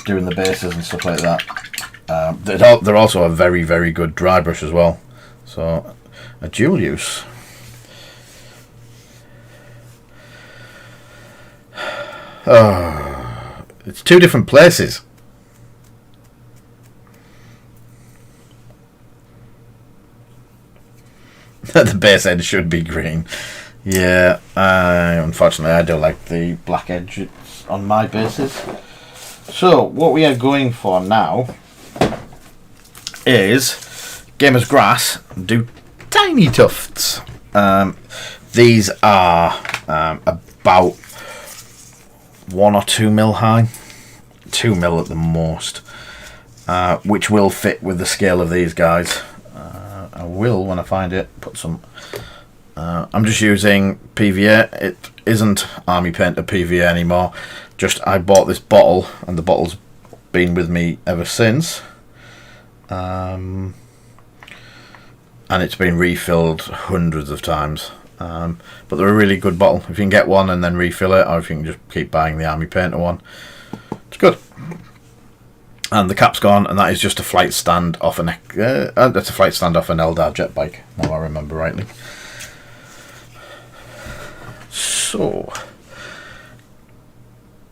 doing the bases and stuff like that. They're also a very, very good dry brush as well. So a dual use. Oh, it's two different places. The base edge should be green. Yeah, unfortunately I don't like the black edge on my bases. So what we are going for now is Gamer's Grass do tiny tufts. These are about 1 or 2 mil high, 2 mil at the most, which will fit with the scale of these guys. I will, when I find it, put some. I'm just using PVA. It isn't Army Painter PVA anymore. Just I bought this bottle, and the bottle's been with me ever since. And it's been refilled hundreds of times. But they're a really good bottle. If you can get one and then refill it, or if you can just keep buying the Army Painter one, it's good. And the cap's gone, and that is just a flight stand off an that's a flight stand off an Eldar jet bike. Now I remember rightly. So,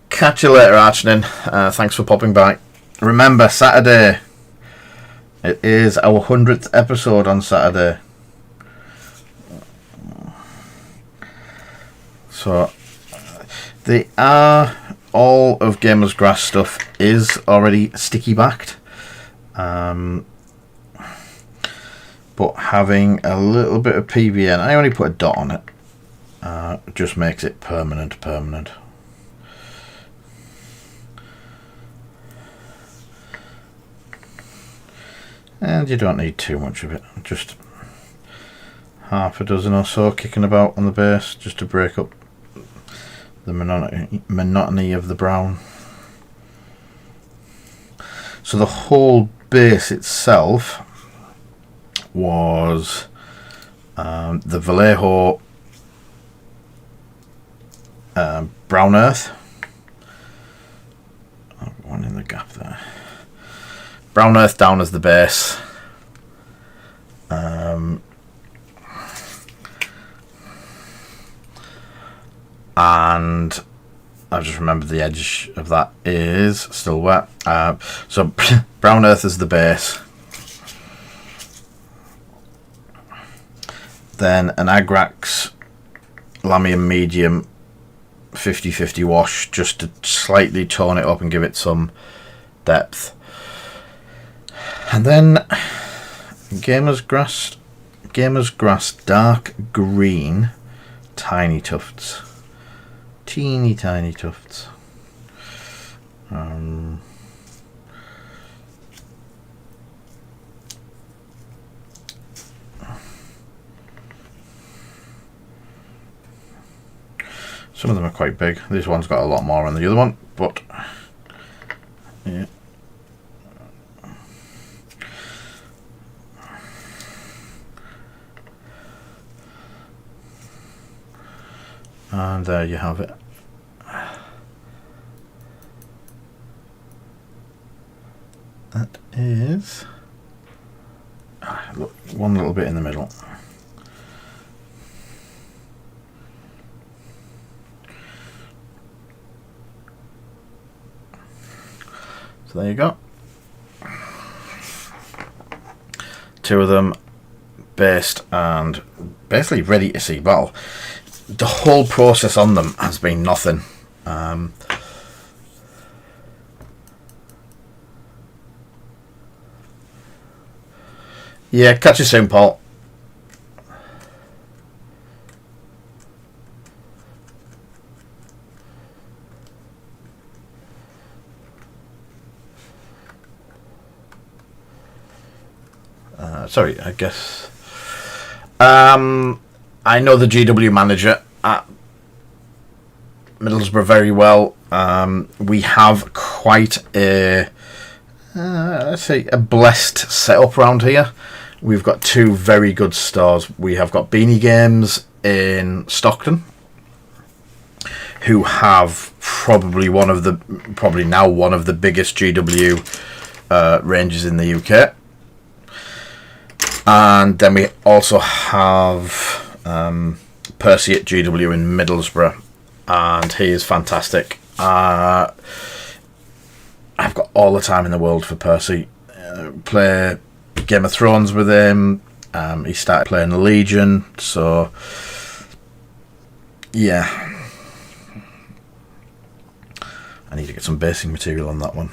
catch you later, Archnin. Thanks for popping by. Remember, Saturday. It is our 100th episode on Saturday. So, they are. All of Gamer's Grass stuff is already sticky backed, but having a little bit of PVA, and I only put a dot on it, just makes it permanent. And you don't need too much of it, just half a dozen or so kicking about on the base, just to break up the monotony of the brown. So the whole base itself was the Vallejo brown earth. One in the gap there. Brown earth down as the base. And I just remembered the edge of that is still wet. So brown earth is the base. Then an Agrax Lamium medium 50-50 wash, just to slightly tone it up and give it some depth. And then Gamer's Grass dark green tiny tufts. Teeny tiny tufts. Some of them are quite big. This one's got a lot more than the other one, but yeah. And there you have it. That is look, one little bit in the middle. So there you go. Two of them based and basically ready to see battle. The whole process on them has been nothing. Yeah, catch you soon, Paul. Sorry, I guess I know the GW manager at Middlesbrough very well. We have quite a, let's say, a blessed setup around here. We've got two very good stores. We have got Beanie Games in Stockton, who have probably now one of the biggest GW ranges in the UK. And then we also have Percy at GW in Middlesbrough, and he is fantastic. I've got all the time in the world for Percy. Play Game of Thrones with him. He started playing Legion, so yeah. I need to get some basing material on that one.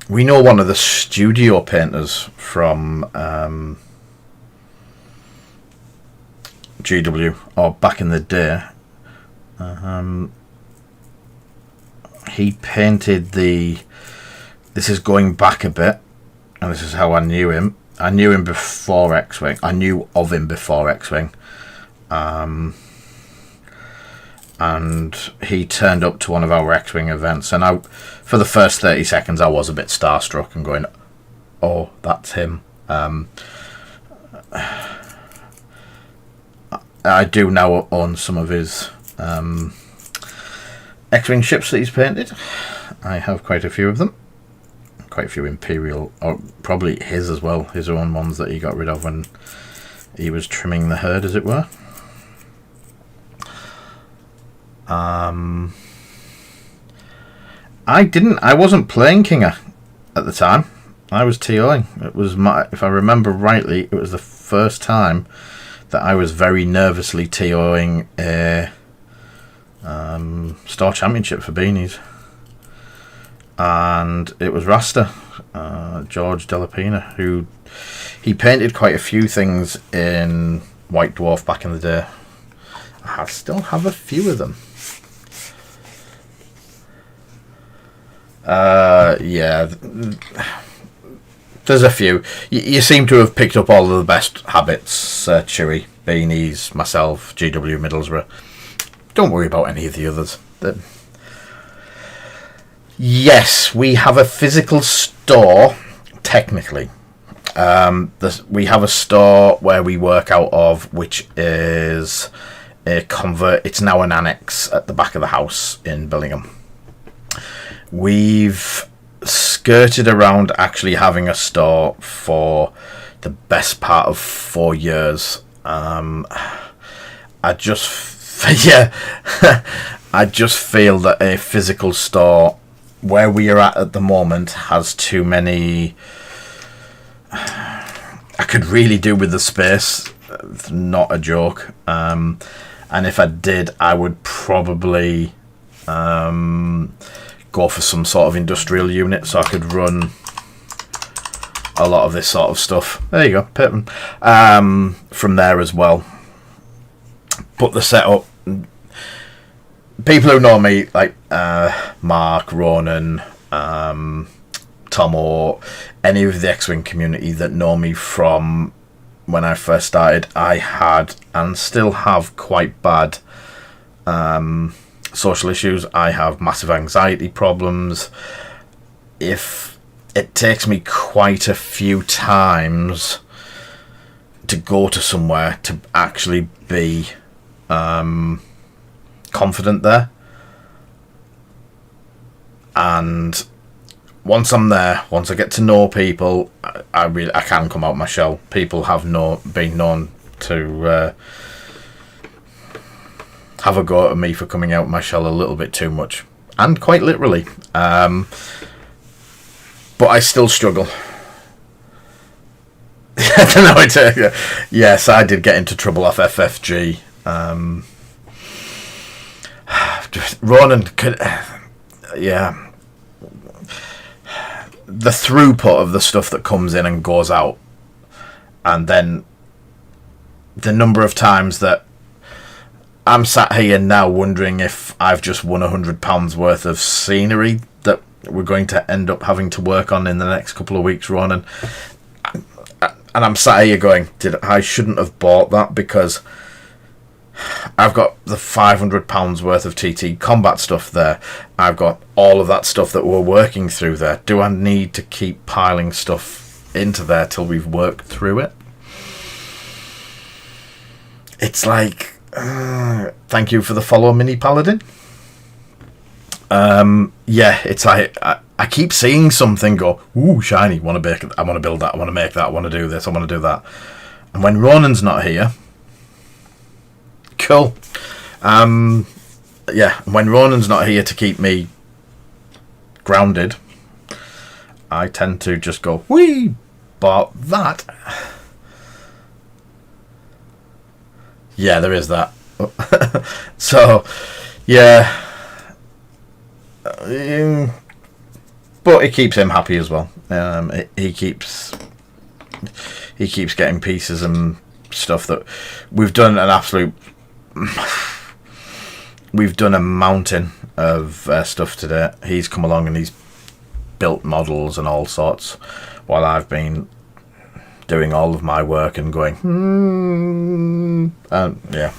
We know one of the studio painters from GW, or back in the day. He painted this is going back a bit, and this is how I knew him. I knew him before X-Wing. I knew of him before X-Wing. And he turned up to one of our X-Wing events, and for the first 30 seconds I was a bit starstruck and going, oh, that's him. I do now own some of his X-Wing ships that he's painted. I have quite a few of them. Quite a few Imperial, or probably his as well, his own ones that he got rid of when he was trimming the herd, as it were. I wasn't playing Kinger at the time. I was TOing. It was if I remember rightly, it was the first time that I was very nervously TOing a Star Championship for beanies. And it was Rasta, George Delapina, who he painted quite a few things in White Dwarf back in the day. I still have a few of them. Yeah, there's a few. You seem to have picked up all of the best habits. Chewy, beanies, myself, GW Middlesbrough. Don't worry about any of the others. Yes, we have a physical store, technically. We have a store where we work out of, which is a convert. It's now an annex at the back of the house in Billingham. We've skirted around actually having a store for the best part of 4 years. I just feel that a physical store where we are at the moment has too many. I could really do with the space. It's not a joke. And if I did, I would probably go for some sort of industrial unit so I could run a lot of this sort of stuff. There you go, Pittman. From there as well. But the setup, people who know me, like Mark, Ronan, Tom, or any of the X-Wing community that know me from when I first started, I had and still have quite bad social issues. I have massive anxiety problems. If it takes me quite a few times to go to somewhere to actually be confident there, and once I'm there, once I get to know people, I can come out my shell. People have been known to have a go at me for coming out my shell a little bit too much, and quite literally. But I still struggle. I don't know. Yes, I did get into trouble off FFG. Ronan could, yeah. The throughput of the stuff that comes in and goes out, and then the number of times that I'm sat here now wondering if I've just won £100 worth of scenery that we're going to end up having to work on in the next couple of weeks, Ronan. And I'm sat here going, I shouldn't have bought that, because I've got the £500 worth of TT combat stuff there. I've got all of that stuff that we're working through there. Do I need to keep piling stuff into there till we've worked through it? It's like, thank you for the follow, Mini Paladin. Yeah, it's like I keep seeing something go, ooh, shiny, I want to build that, I want to make that, I want to do this, I want to do that. And when Ronan's not here, cool. Yeah, when Ronan's not here to keep me grounded, I tend to just go, whee, bought that. Yeah, there is that. So, yeah. But it keeps him happy as well. He keeps getting pieces and stuff that we've done we've done a mountain of stuff today. He's come along and he's built models and all sorts, while I've been doing all of my work and going, yeah.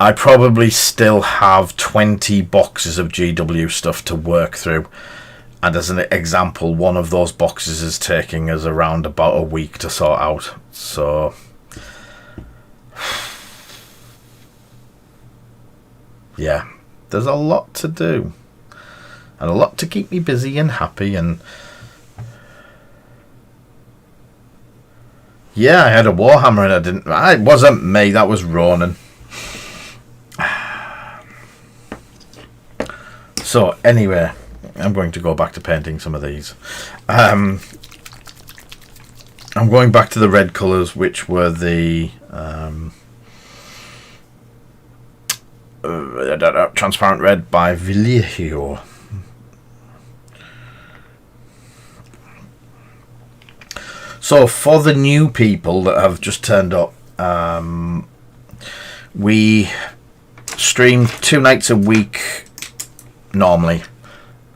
I probably still have 20 boxes of GW stuff to work through. And as an example, one of those boxes is taking us around about a week to sort out. So, yeah, there's a lot to do. And a lot to keep me busy and happy. And yeah, I had a Warhammer and it wasn't me, that was Ronan. So anyway, I'm going to go back to painting some of these. I'm going back to the red colours, which were the transparent red by Vallejo. So for the new people that have just turned up, we stream 2 nights a week normally.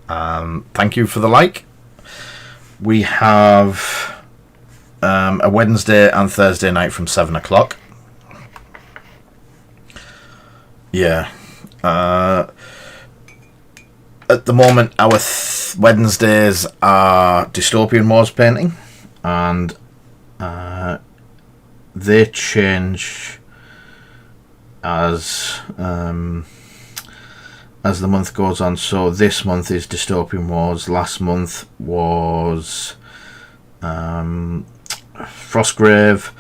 Thank you for the like. We have a Wednesday and Thursday night from 7 o'clock. Yeah. At the moment, our Wednesdays are Dystopian Wars painting, and they change as the month goes on. So this month is Dystopian Wars. Last month was Frostgrave.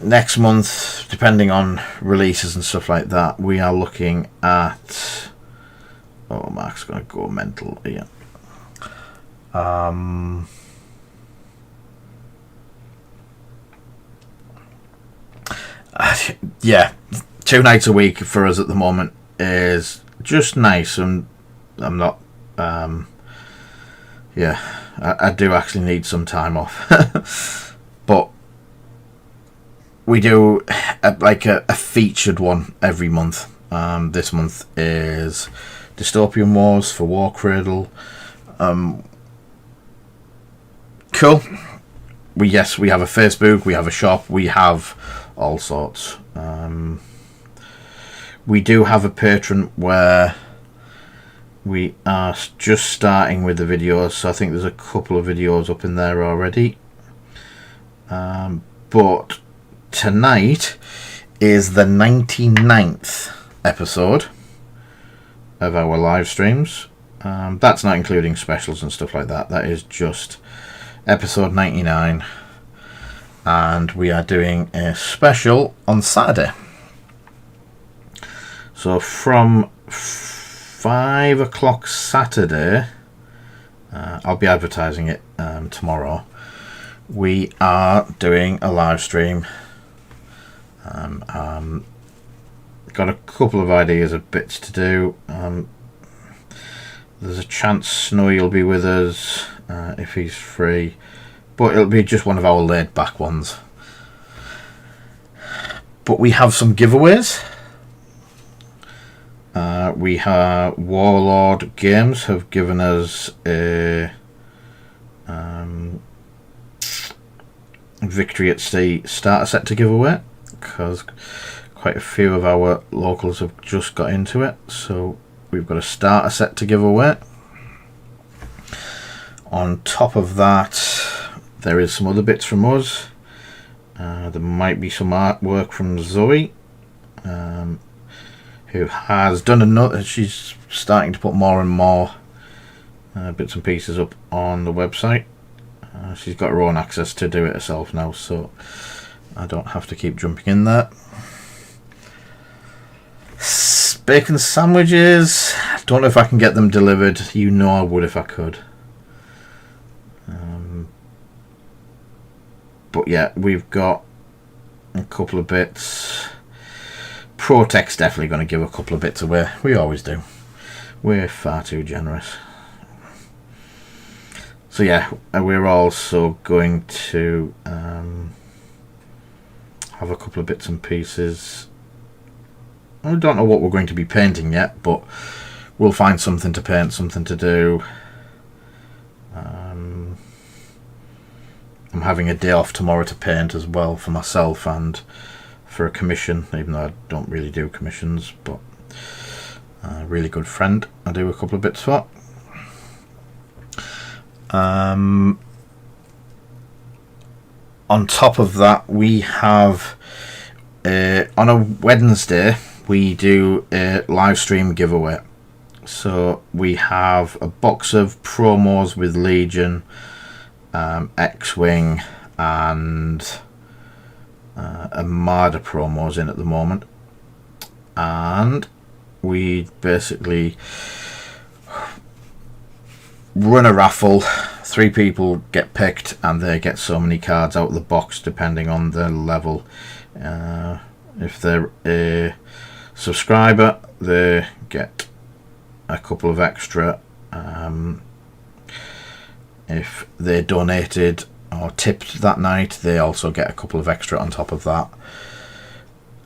Next month, depending on releases and stuff like that, we are looking at... Oh, Mark's going to go mental here. Yeah, 2 nights a week for us at the moment is just nice, and I'm not yeah, I do actually need some time off. But we do a featured one every month. This month is Dystopian Wars for War Cradle. Cool. We have a Facebook, we have a shop, we have all sorts. We do have a Patreon where we are just starting with the videos, so I think there's a couple of videos up in there already. But tonight is the 99th episode of our live streams. That's not including specials and stuff like that. That is just episode 99. And we are doing a special on Saturday. So from 5 o'clock Saturday, I'll be advertising it tomorrow, we are doing a live stream. Got a couple of ideas of bits to do. There's a chance Snowy will be with us if he's free, but it'll be just one of our laid back ones. But we have some giveaways. We have Warlord Games have given us a Victory at Sea starter set to give away, because quite a few of our locals have just got into it. So we've got a starter set to give away. On top of that, there is some other bits from us. There might be some artwork from Zoe, who has done another. She's starting to put more and more bits and pieces up on the website. She's got her own access to do it herself now, so I don't have to keep jumping in there. Bacon sandwiches. Don't know if I can get them delivered. You know I would if I could. But yeah, we've got a couple of bits. Protech's definitely going to give a couple of bits away. We always do. We're far too generous. So yeah, we're also going to have a couple of bits and pieces. I don't know what we're going to be painting yet, but we'll find something to paint, something to do. I'm having a day off tomorrow to paint as well for myself and for a commission, even though I don't really do commissions, but a really good friend I do a couple of bits for. On top of that, we have on a Wednesday we do a live stream giveaway. So we have a box of promos with Legion, X-Wing and Armada promos in at the moment, and we basically run a raffle. 3 people get picked and they get so many cards out of the box depending on their level. If they're a subscriber, they get a couple of extra. If they donated or tipped that night, they also get a couple of extra on top of that.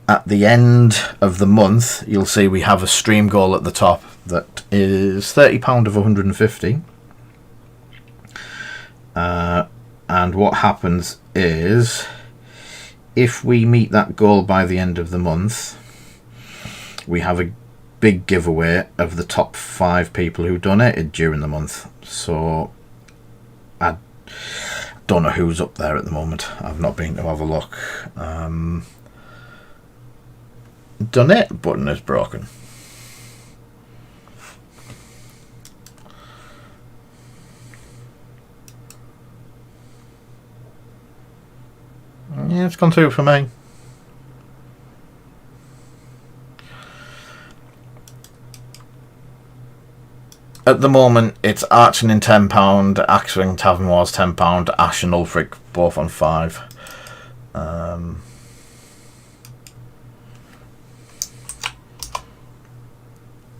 At the end of the month, you'll see we have a stream goal at the top that is £30 of 150. And what happens is, if we meet that goal by the end of the month, we have a big giveaway of the top 5 people who donated during the month. So I don't know who's up there at the moment. I've not been to have a look. Donate button is broken. Yeah, it's gone through for me. At the moment, it's Arching in £10, Axwing Tavern Wars £10, Ash and Ulfric both on 5.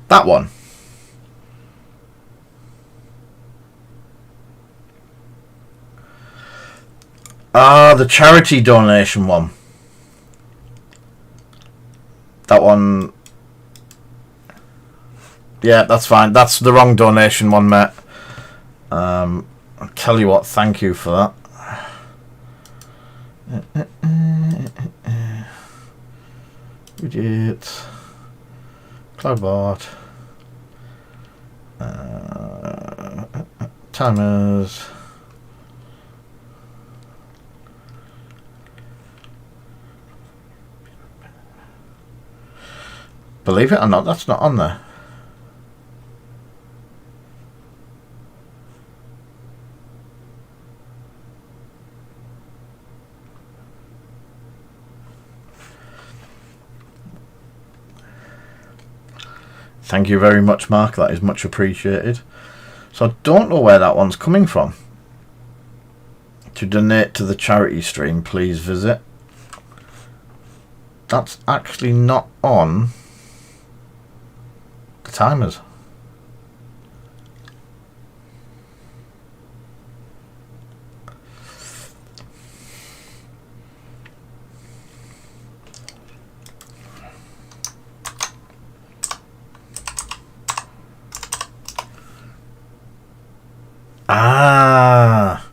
That one. The charity donation one. That one. Yeah, that's fine. That's the wrong donation one, mate. I'll tell you what, thank you for that. Widget. Cloudbot. Timers. Believe it or not, that's not on there. Thank you very much, Mark. That is much appreciated. So I don't know where that one's coming from. To donate to the charity stream, please visit. That's actually not on the timers. Ah,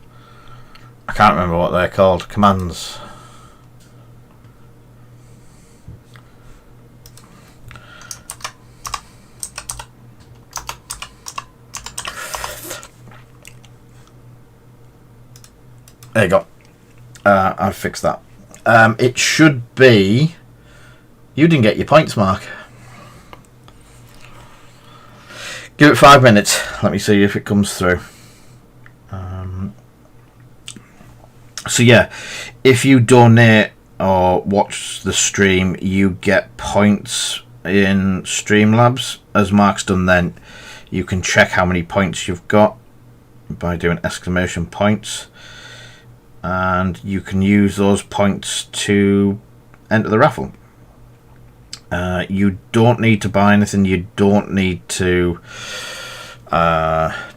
I can't remember what they're called. Commands. There you go. I've fixed that. It should be... You didn't get your points, Mark. Give it 5 minutes. Let me see if it comes through. So yeah, if you donate or watch the stream, you get points in Streamlabs. As Mark's done then, you can check how many points you've got by doing exclamation points. And you can use those points to enter the raffle. You don't need to buy anything. You don't need to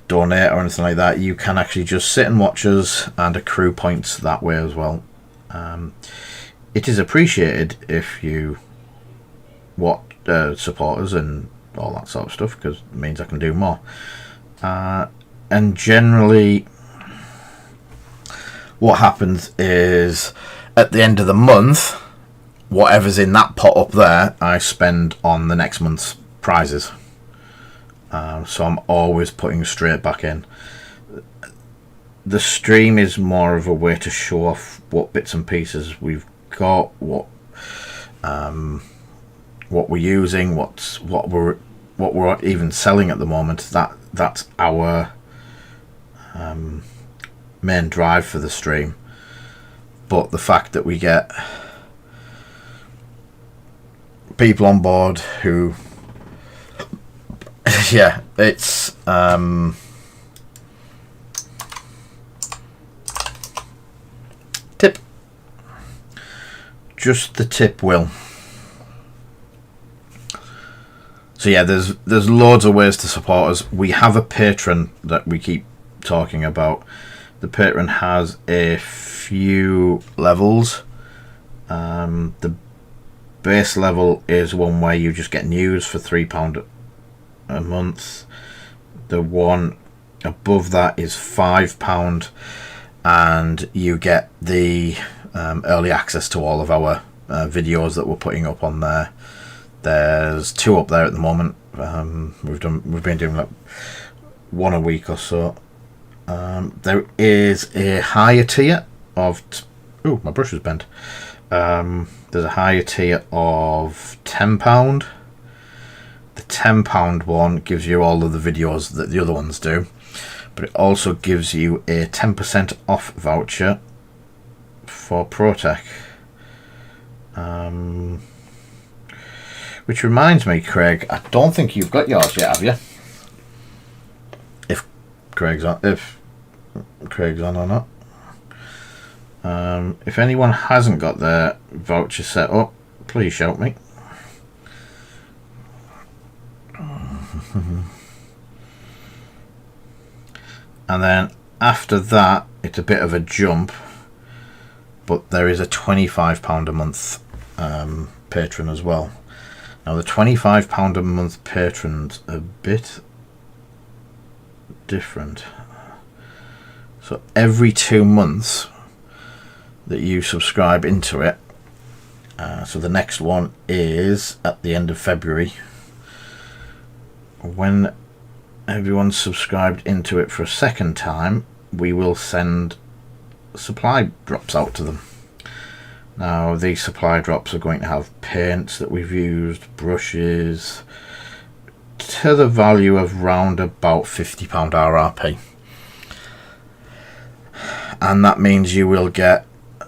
donate or anything like that. You can actually just sit and watch us and accrue points that way as well. It is appreciated if you support us and all that sort of stuff, because it means I can do more. And generally, what happens is at the end of the month, whatever's in that pot up there, I spend on the next month's prizes. So I'm always putting straight back in. The stream is more of a way to show off what bits and pieces we've got, what we're using, what we're even selling at the moment. That's our main drive for the stream. But the fact that we get people on board who yeah, it's tip, just the tip, Will. So yeah, there's loads of ways to support us. We have a patron that we keep talking about. The patron has a few levels. The base level is one where you just get news for £3 a month. The one above that is £5, and you get the early access to all of our videos that we're putting up on there. There's 2 up there at the moment. We've been doing like 1 a week or so. There is a higher tier of oh, my brush is bent. There's a higher tier of £10. The £10 one gives you all of the videos that the other ones do, but it also gives you a 10% off voucher for ProTech. Which reminds me, Craig, I don't think you've got yours yet, have you? If Craig's on or not. If anyone hasn't got their voucher set up, please shout me. And then after that, it's a bit of a jump, but there is a £25 a month patron as well. Now the £25 a month patron's a bit different. So every 2 months that you subscribe into it, so the next one is at the end of February, when everyone's subscribed into it for a second time, we will send supply drops out to them. Now these supply drops are going to have paints that we've used, brushes, to the value of round about £50 RRP. And that means you will get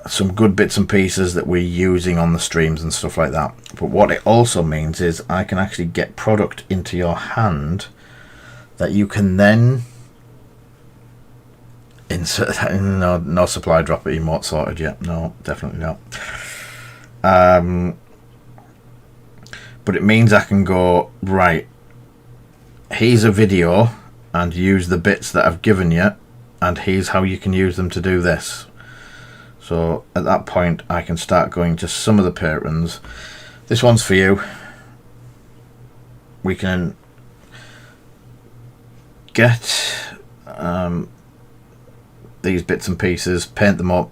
some good bits and pieces that we're using on the streams and stuff like that. But what it also means is I can actually get product into your hand that you can then insert. No supply drop emote sorted yet. No, definitely not. But it means I can go, right, here's a video and use the bits that I've given you, and here's how you can use them to do this. So at that point I can start going to some of the patrons. This one's for you. We can get these bits and pieces, paint them up,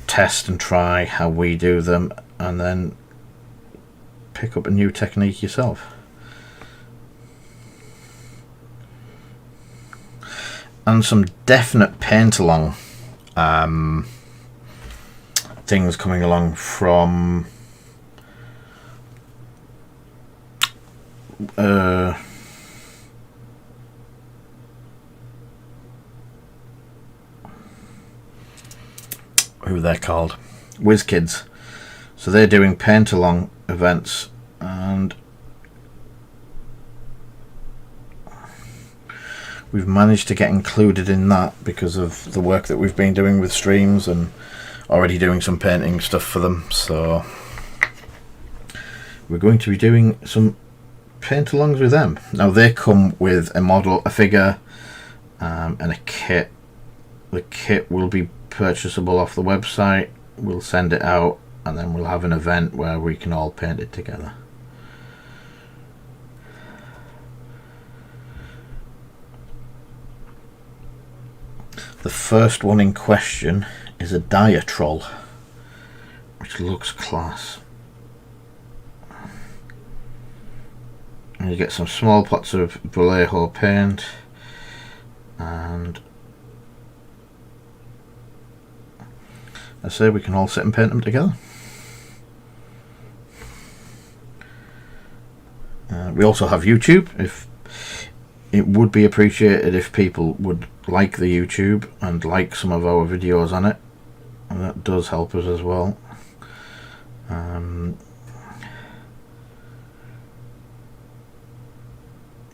test and try how we do them, and then pick up a new technique yourself. And some definite paint along things coming along from who they're called, WizKids. So they're doing paint along events, and we've managed to get included in that because of the work that we've been doing with streams and already doing some painting stuff for them. So we're going to be doing some paint alongs with them. Now they come with a model, a figure, and a kit. The kit will be purchasable off the website. We'll send it out, and then we'll have an event where we can all paint it together. The first one in question is a dire troll, which looks class. And you get some small pots of Vallejo paint, and I say we can all sit and paint them together. We also have YouTube. If it would be appreciated if people would like the YouTube and like some of our videos on it, and that does help us as well.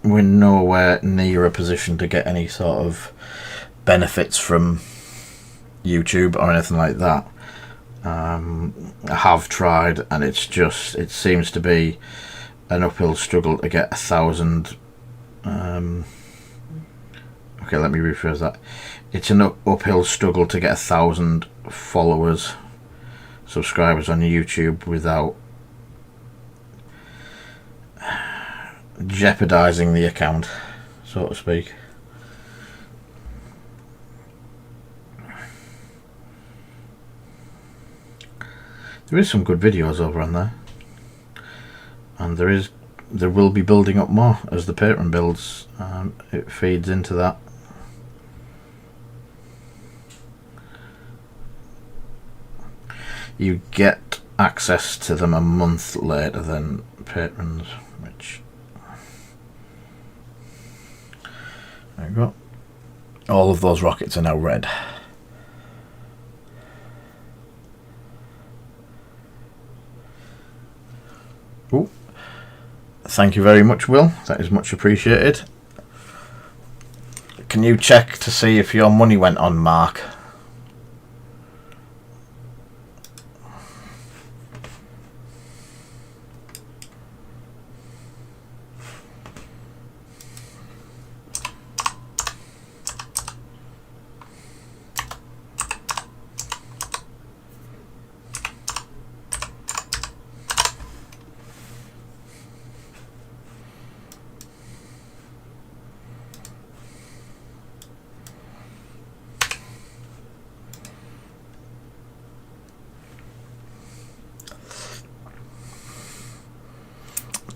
We're nowhere near a position to get any sort of benefits from YouTube or anything like that. I have tried, and it seems to be an uphill struggle to get 1,000. Okay, let me rephrase that. It's an uphill struggle to get 1,000 followers, subscribers on YouTube without jeopardizing the account, so to speak. There is some good videos over on there, and there will be building up more as the patron builds. It feeds into that. You get access to them a month later than patrons, which there you go. All of those rockets are now red. Ooh. Thank you very much, Will. That is much appreciated. Can you check to see if your money went on, Mark?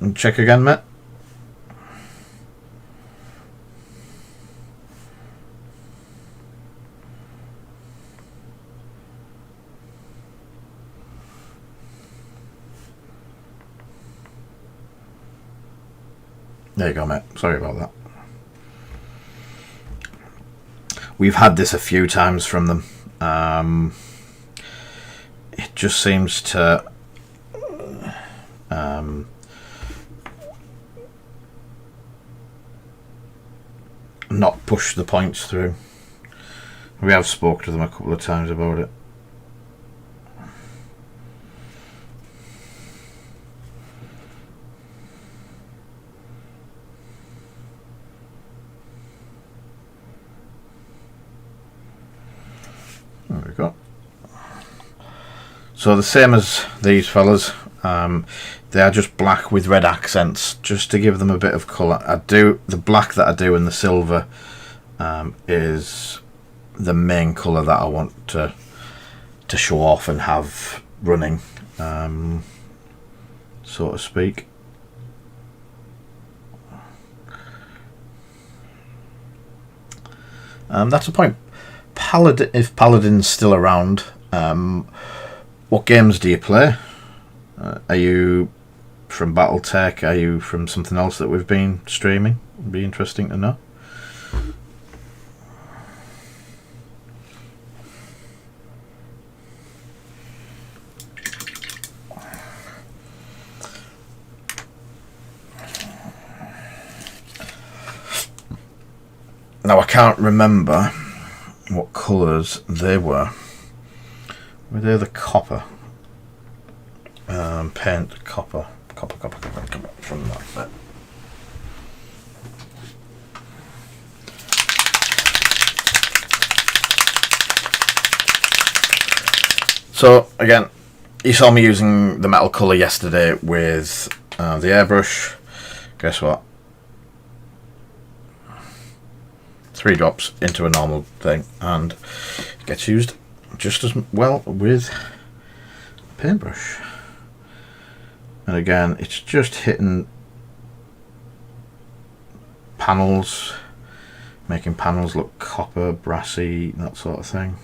And check again, Matt. There you go, mate. Sorry about that. We've had this a few times from them. It just seems to not push the points through. We have spoke to them a couple of times about it. There we go. So the same as these fellas, they are just black with red accents, just to give them a bit of colour. The black that I do and the silver is the main colour that I want to show off and have running, so to speak. That's the point. Paladin, if Paladin's still around, what games do you play? Are you from Battletech? Are you from something else that we've been streaming? It'd be interesting to know. Now I can't remember what colours they were. Were they the copper? Paint copper from that bit. So again, you saw me using the metal colour yesterday with the airbrush. Guess what? 3 drops into a normal thing, and it gets used just as well with a paintbrush. And again, it's just hitting panels, making panels look copper, brassy, that sort of thing.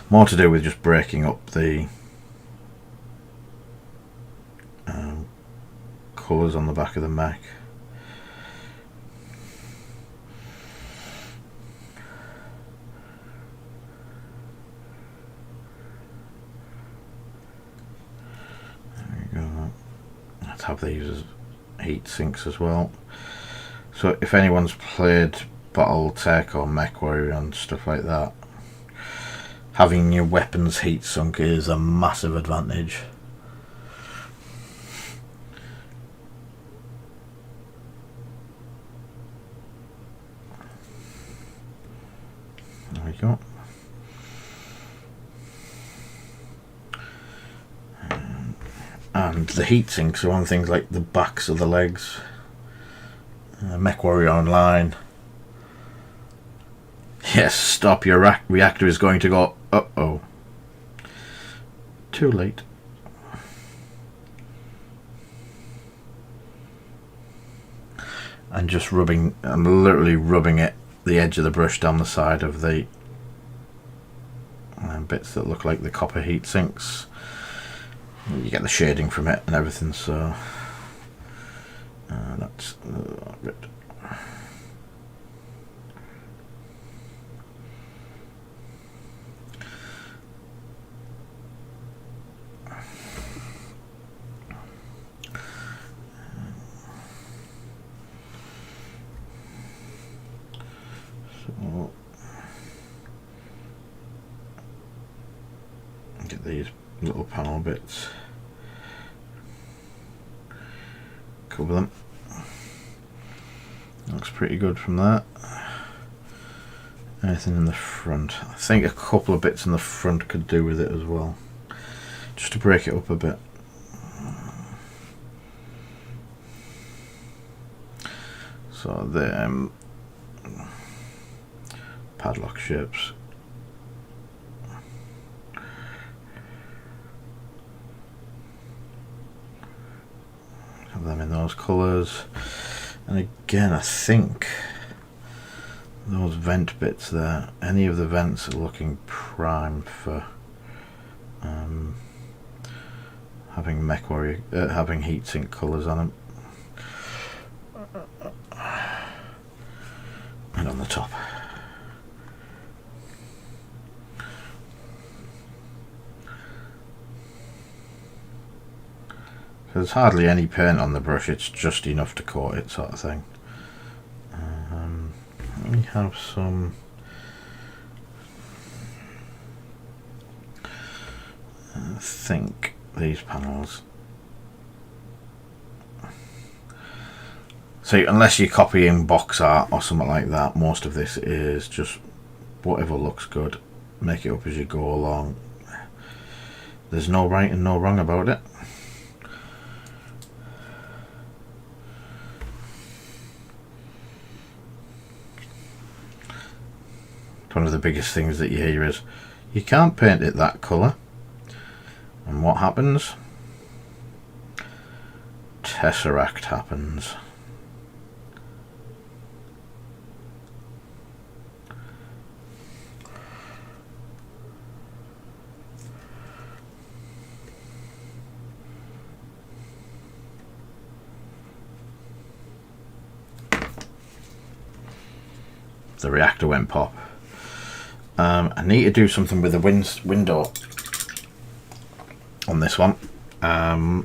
More to do with just breaking up the colours on the back of the mech. There we go. Let's have these as heat sinks as well. So if anyone's played Battletech or Mech Warrior and stuff like that, having your weapons heat sunk is a massive advantage. There we go. And the heat sinks are on things like the backs of the legs. Mech Warrior Online. Yes, stop, your reactor is going to go. Uh-oh. Too late. And just rubbing, I'm literally rubbing it, the edge of the brush down the side of the bits that look like the copper heat sinks. You get the shading from it and everything, so that's a bit. So get these little panel bits, cover them. Looks pretty good from that. Anything in the front? I think a couple of bits in the front could do with it as well, just to break it up a bit. So the padlock shapes. Have them in those colours. And again, I think those vent bits there, any of the vents are looking prime for having Mech Warrior, having heatsink colours on them. And on the top. There's hardly any paint on the brush, it's just enough to coat it, sort of thing. We have some I think these panels. So unless you're copying box art or something like that, most of this is just whatever looks good, make it up as you go along. There's no right and no wrong about it. one of the biggest things that you hear is, you can't paint it that colour. And what happens? Tesseract happens. The reactor went pop. I need to do something with the window on this one. I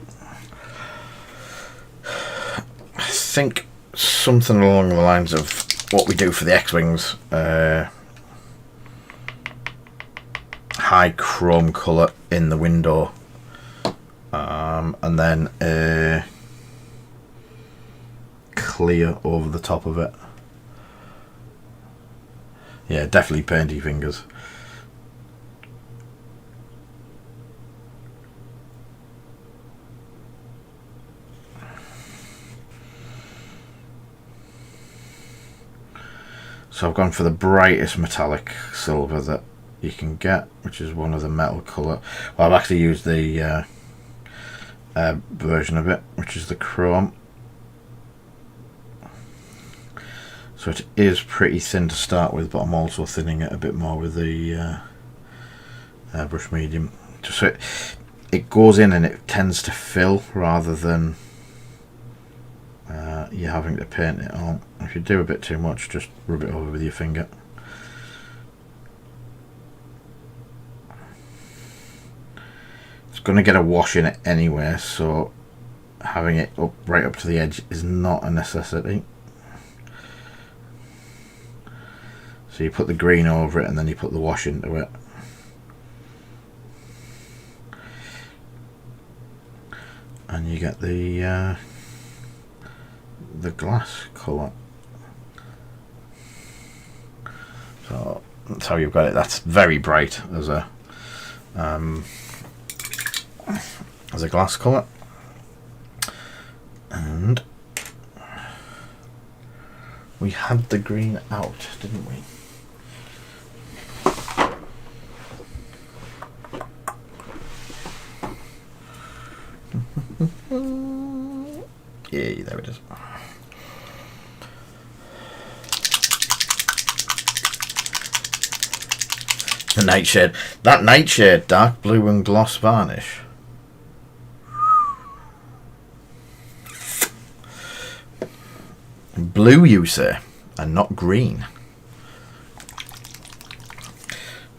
think something along the lines of what we do for the X-Wings. High chrome colour in the window. And then clear over the top of it. Yeah, definitely painty fingers. So I've gone for the brightest metallic silver that you can get, which is one of the metal colour. Well, I've actually used the version of it, which is the chrome. So it is pretty thin to start with, but I'm also thinning it a bit more with the brush medium. Just so it goes in and it tends to fill rather than you having to paint it on. If you do a bit too much, just rub it over with your finger. It's going to get a wash in it anyway, so having it up right up to the edge is not a necessity. So you put the green over it and then you put the wash into it. And you get the glass colour. So that's how you've got it. That's very bright as a glass colour. And we had the green out, didn't we? Yeah, there it is. The nightshade. That nightshade, dark blue and gloss varnish. Blue, you say, and not green.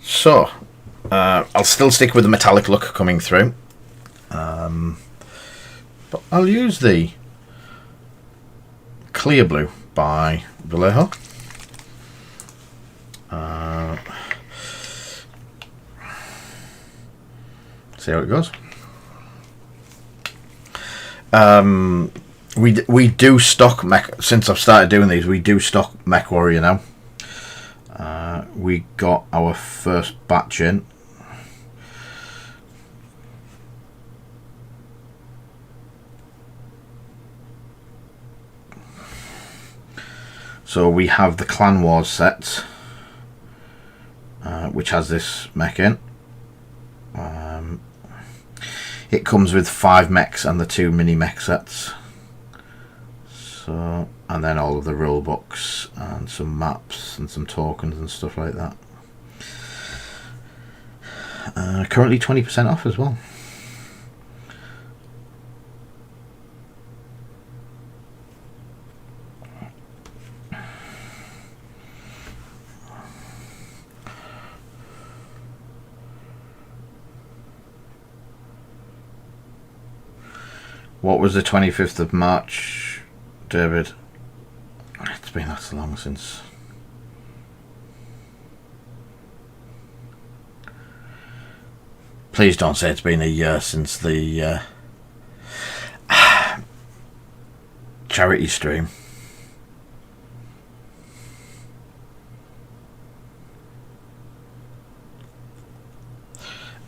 So, I'll still stick with the metallic look coming through. But I'll use the clear blue by Vallejo. See how it goes. We do stock Mech. Since I've started doing these, we do stock Mech Warrior now. We got our first batch in. So we have the Clan Wars set, which has this mech in. It comes with 5 mechs and the 2 mini mech sets. So, and then all of the rule books and some maps and some tokens and stuff like that. Currently 20% off as well. What was the 25th of March, David? It's been that long since. Please don't say it's been a year since the charity stream.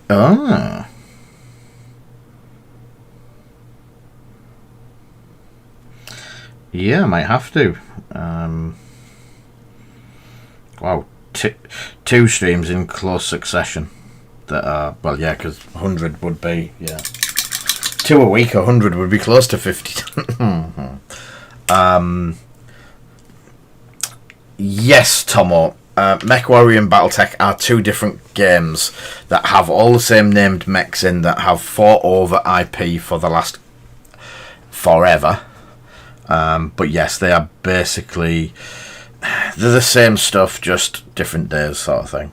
Ah. Yeah, I might have to. Wow, two streams in close succession that are, well, yeah, because 100 would be, yeah, 2 a week. 100 would be close to 50. Yes, Tomo. Mech Warrior and Battletech are 2 different games that have all the same named mechs in, that have fought over IP for the last forever. But yes, they are basically, they're the same stuff, just different days, sort of thing.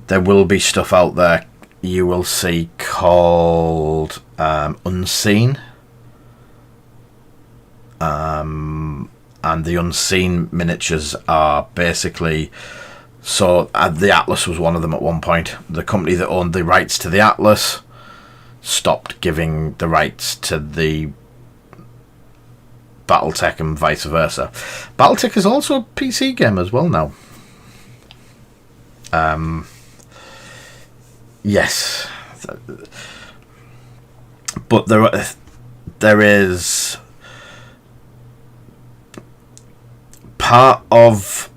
There will be stuff out there you will see called Unseen. And the Unseen miniatures are basically, so the Atlas was one of them at one point. The company that owned the rights to the Atlas stopped giving the rights to the Battletech and vice versa. Battletech is also a PC game as well now. Yes, but there is part of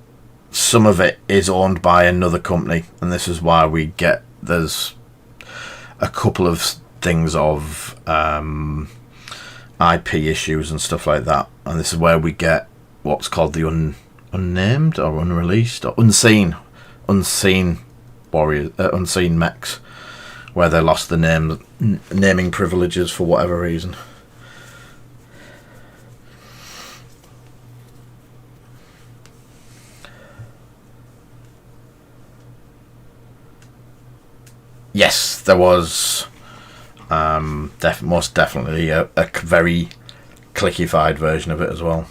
some of it is owned by another company, and this is why we get, there's a couple of things of IP issues and stuff like that, and this is where we get what's called the unnamed or unreleased or unseen warriors, unseen mechs, where they lost the naming privileges for whatever reason. Yes, there was most definitely a very clickified version of it as well.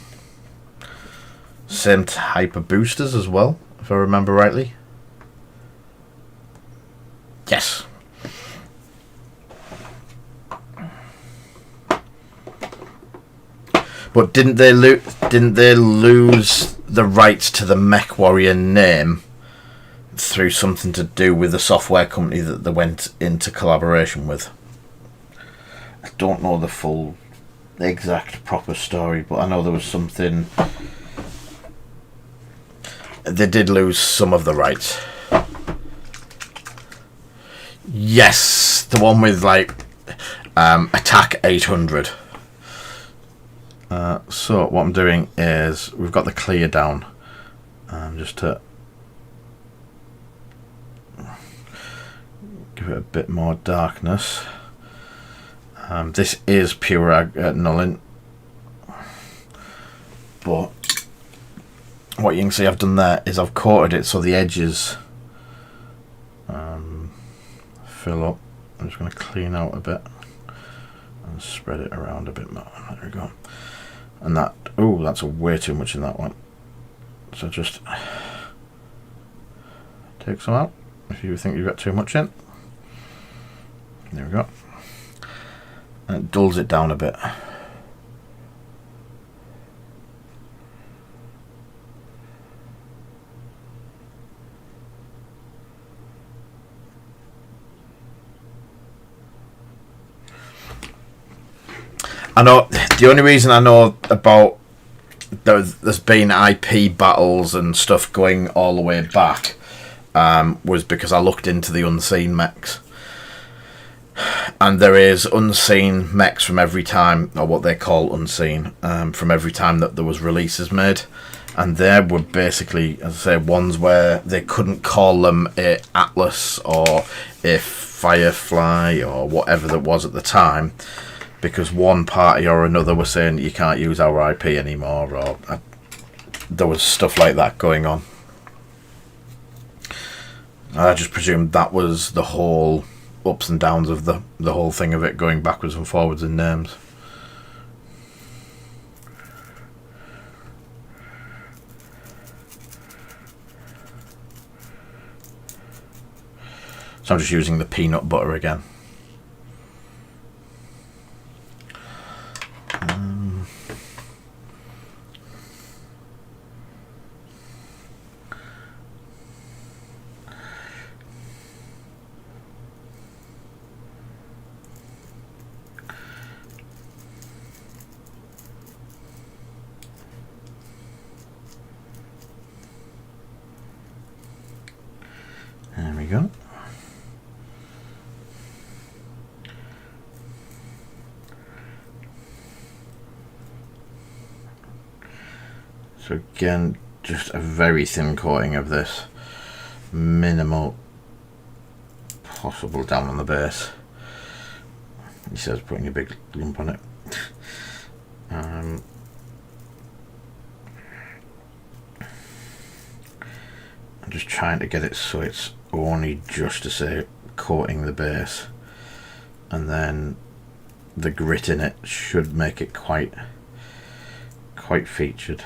Same type of boosters as well, if I remember rightly. Yes. But didn't they lose the rights to the Mech Warrior name through something to do with the software company that they went into collaboration with? I don't know the exact proper story, but I know there was something. They did lose some of the rights. Yes, the one with like Attack 800. So what I'm doing is, we've got the clear down, just to give it a bit more darkness. This is pure Nullin, but what you can see I've done there is I've coated it so the edges fill up. I'm just going to clean out a bit and spread it around a bit more. There we go. And that, oh, that's way too much in that one. So just take some out if you think you've got too much in. There we go. And it dulls it down a bit. I know the only reason I know about there's been IP battles and stuff going all the way back was because I looked into the unseen mechs, and there is unseen mechs from every time, or what they call unseen, from every time that there was releases made, and there were basically, as I say, ones where they couldn't call them a Atlas or a Firefly or whatever that was at the time, because one party or another was saying you can't use our IP anymore, or there was stuff like that going on. I just presumed that was the whole ups and downs of the whole thing of it going backwards and forwards in names. So I'm just using the peanut butter again. go. So again, just a very thin coating of this, minimal possible down on the base. He says putting a big lump on it. I'm just trying to get it so it's only just to say coating the base, and then the grit in it should make it quite featured,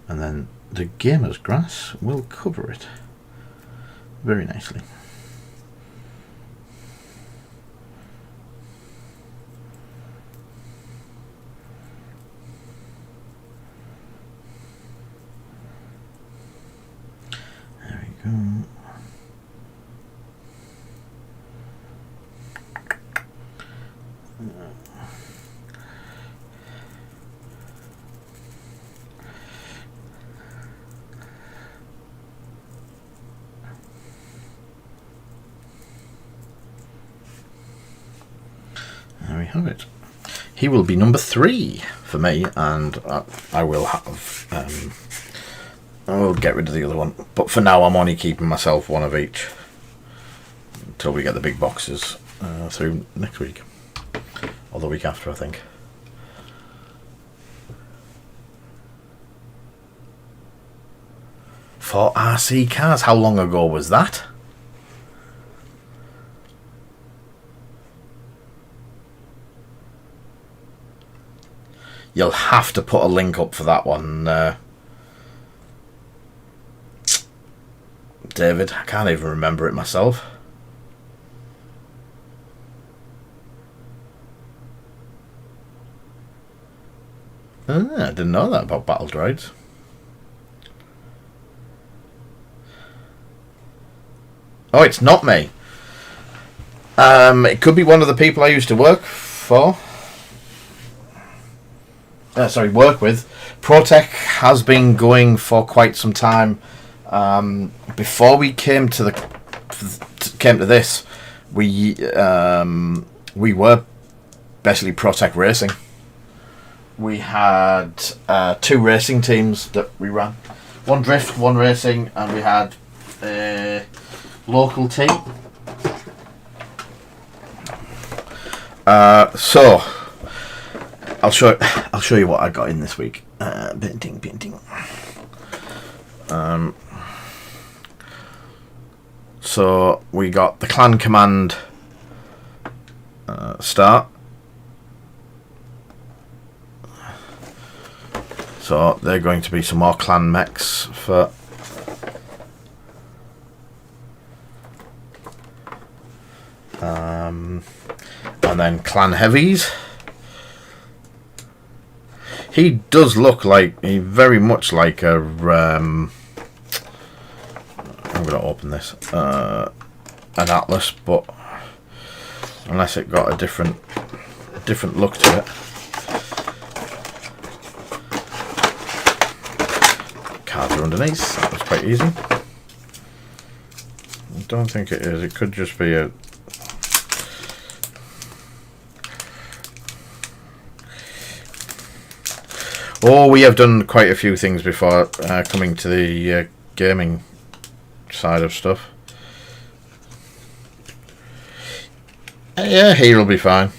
and then the gamer's grass will cover it very nicely. There we go. There we have it. He will be number 3 for me, and I will have. I will get rid of the other one, but for now I'm only keeping myself one of each until we get the big boxes through next week, or the week after, I think. For RC cars, how long ago was that? You'll have to put a link up for that one, David. I can't even remember it myself. I didn't know that about battle droids. Oh, it's not me. It could be one of the people I used to work for. Work with. Protech has been going for quite some time. Before we came to this, we were basically Protech Racing. We had 2 racing teams that we ran. One drift, one racing, and we had a local team. So I'll show you what I got in this week. Painting. So we got the Clan Command start. So they're going to be some more Clan Mechs for. And then Clan Heavies. He does look like very much like a. I'm going to open this. An Atlas, but unless it got a different look to it. Cards are underneath. That was quite easy. I don't think it is. It could just be a. Oh, we have done quite a few things before coming to the gaming side of stuff. Yeah, he'll be fine.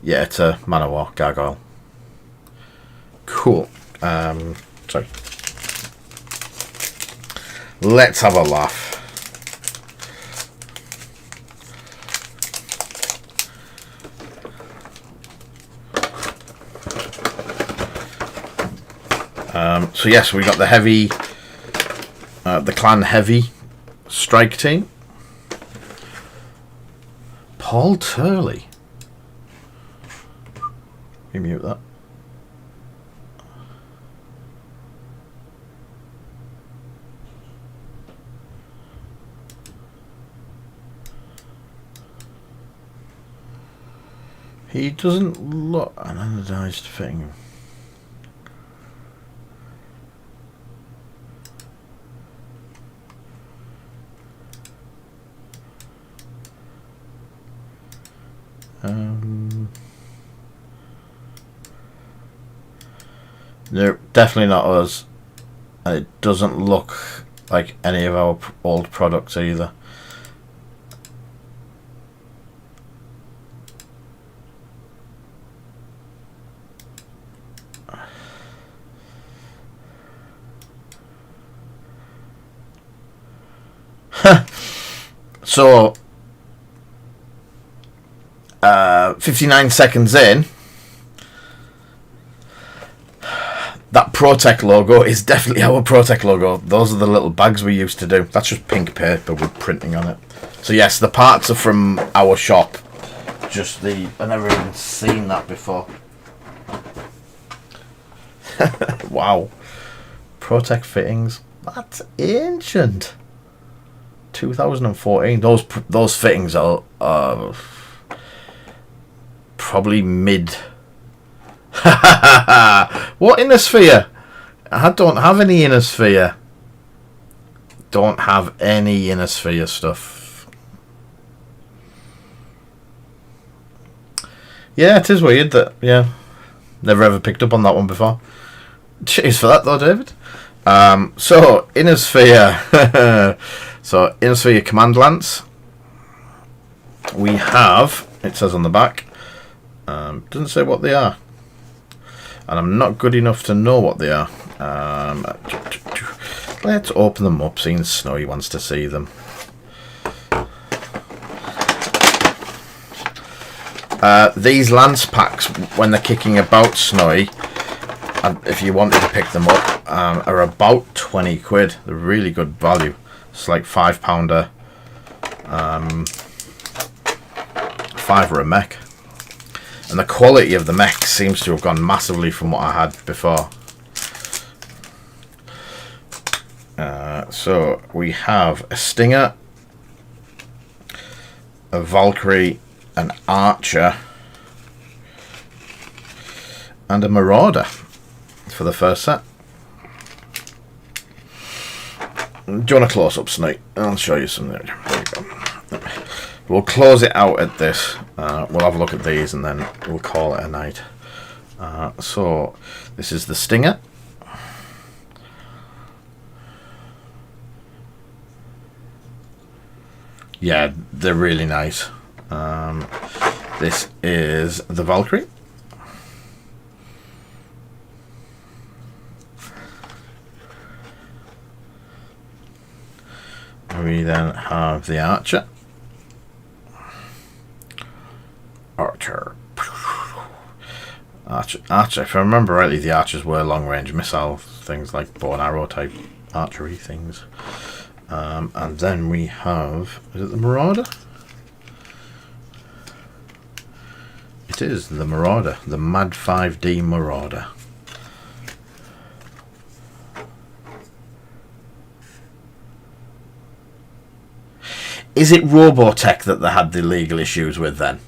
Yeah, it's a Man of War gargoyle. Cool. Sorry. Let's have a laugh. So yes, we got the heavy, the Clan Heavy strike team. Paul Turley. You mute that. He doesn't look an anodized thing. They're definitely not us. And it doesn't look like any of our old products either. So 59 seconds in, that ProTech logo is definitely our ProTech logo. Those are the little bags we used to do. That's just pink paper with printing on it. So yes, the parts are from our shop. Just I've never even seen that before. Wow. ProTech fittings. That's ancient. 2014. Those fittings are probably mid. What inner sphere? I don't have any inner sphere. Don't have any inner sphere stuff. Yeah, it is weird that, yeah, never ever picked up on that one before. Cheers for that though, David. So inner sphere. So inner sphere command lance. We have, it says on the back, doesn't say what they are, and I'm not good enough to know what they are. Let's open them up, seeing Snowy wants to see them. These lance packs, when they're kicking about, Snowy, and if you wanted to pick them up, are about 20 quid. They're really good value. It's like £5 £5 a mech. And the quality of the mech seems to have gone massively from what I had before. So we have a Stinger, a Valkyrie, an Archer, and a Marauder for the first set. Do you want a close up, Snake? I'll show you some there. There you go. We'll close it out at this. We'll have a look at these and then we'll call it a night. So this is the Stinger. Yeah, they're really nice. This is the Valkyrie. We then have the Archer. Archer. If I remember rightly, the Archers were long-range missile things, like bow and arrow type archery things. And then we have, is it the Marauder? It is the Marauder, the Mad 5D Marauder. Is it Robotech that they had the legal issues with then?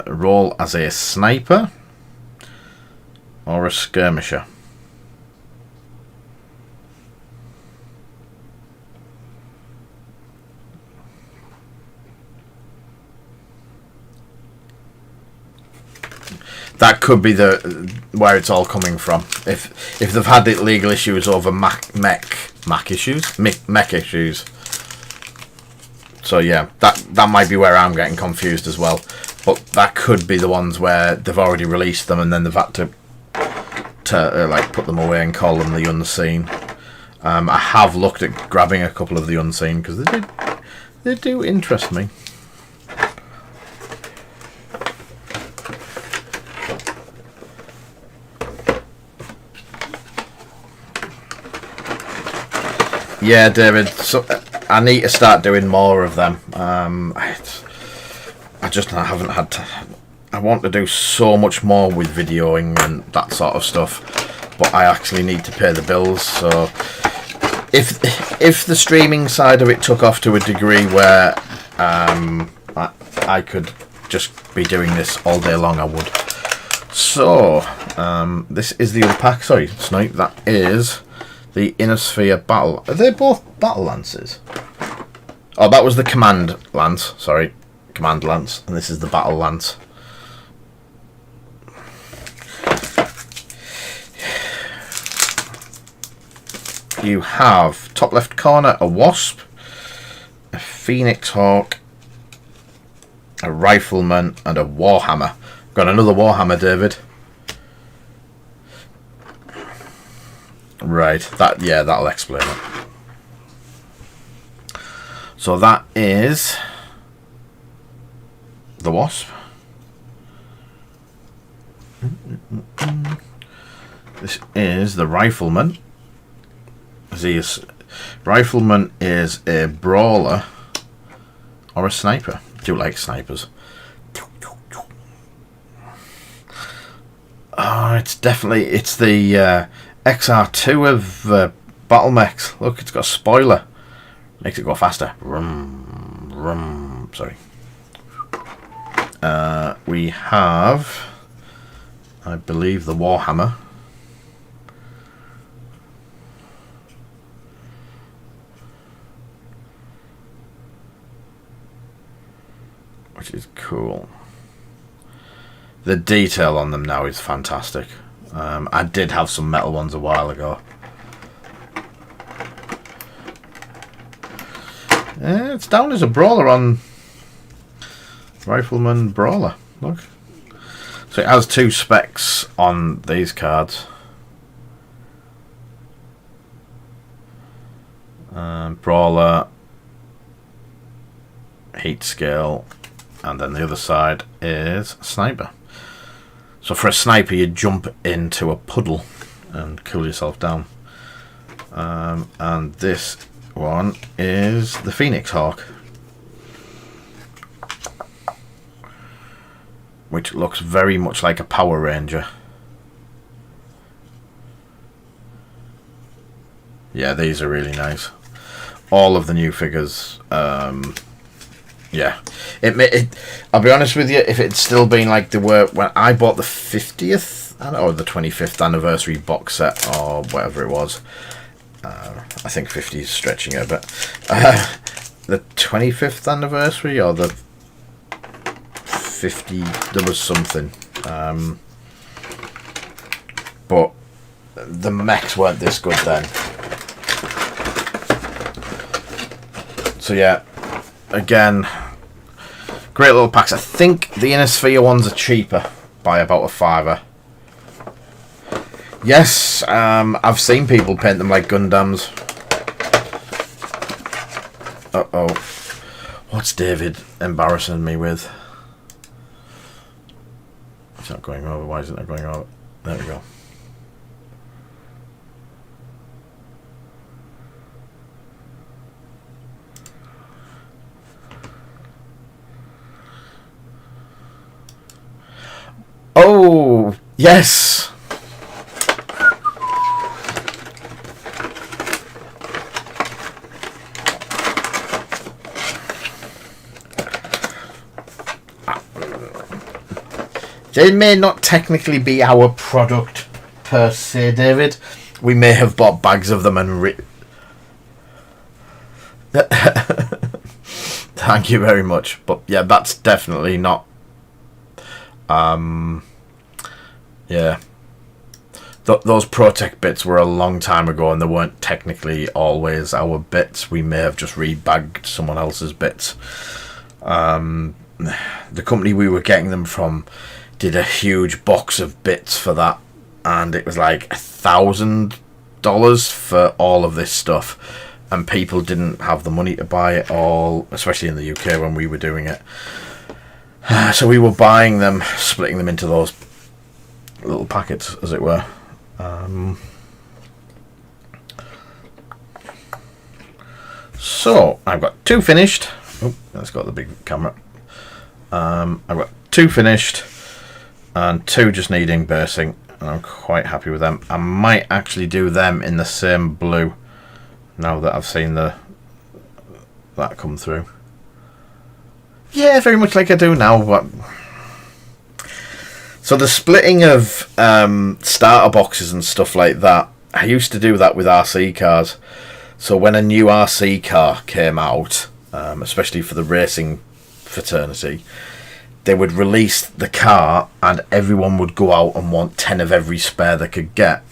Role as a sniper or a skirmisher? That could be where it's all coming from. If they've had legal issues over mech issues. So yeah, that might be where I'm getting confused as well. But that could be the ones where they've already released them and then they've had to like put them away and call them the unseen. I have looked at grabbing a couple of the unseen because they do interest me. Yeah, David. So I need to start doing more of them. I haven't had to. I want to do so much more with videoing and that sort of stuff, but I actually need to pay the bills. So if the streaming side of it took off to a degree where I could just be doing this all day long, I would. So this is the other pack. Sorry, Snipe. That is the Inner Sphere Battle. Are they both Battle Lances? Oh, that was the Command Lance. Sorry, Command Lance, and this is the Battle Lance. You have top left corner a Wasp, a Phoenix Hawk, a Rifleman, and a Warhammer. Got another Warhammer, David. Right, that'll explain it. So that is the Wasp. This is the Rifleman. Rifleman is a brawler or a sniper. I do like snipers. Oh, it's the XR2 of Battle Mechs. Look, it's got a spoiler. Makes it go faster. Rum, rum. Sorry. We have, I believe, the Warhammer. Which is cool. The detail on them now is fantastic. I did have some metal ones a while ago. It's down as a brawler on Rifleman Brawler. Look. So it has 2 specs on these cards. Brawler, heat scale, and then the other side is sniper. So for a sniper, you jump into a puddle and cool yourself down. And this one is the Phoenix Hawk, which looks very much like a Power Ranger. Yeah, these are really nice. All of the new figures. Yeah, I'll be honest with you. If it's still been like they were when I bought the 50th or the 25th anniversary box set or whatever it was, I think 50 is stretching it a bit. The 25th anniversary or the 50, there was something. But the mechs weren't this good then. So yeah, again, great little packs. I think the Inner Sphere ones are cheaper by about $5. Yes, I've seen people paint them like Gundams. Uh-oh. What's David embarrassing me with? It's not going over. Why isn't it going over? There we go. Oh, yes. They may not technically be our product per se, David. We may have bought bags of them and Thank you very much. But yeah, that's definitely not. Yeah. Those Protec bits were a long time ago and they weren't technically always our bits. We may have just rebagged someone else's bits. The company we were getting them from did a huge box of bits for that, and it was like $1,000 for all of this stuff, and people didn't have the money to buy it all, especially in the UK when we were doing it. So we were buying them, splitting them into those little packets, as it were. So I've got 2 finished. Oh, that's got the big camera. I've got 2 finished and 2 just needing bursting, and I'm quite happy with them. I might actually do them in the same blue now that I've seen that come through. Yeah, very much like I do now. But so the splitting of starter boxes and stuff like that, I used to do that with RC cars. So when a new RC car came out, especially for the racing fraternity, they would release the car and everyone would go out and want 10 of every spare they could get.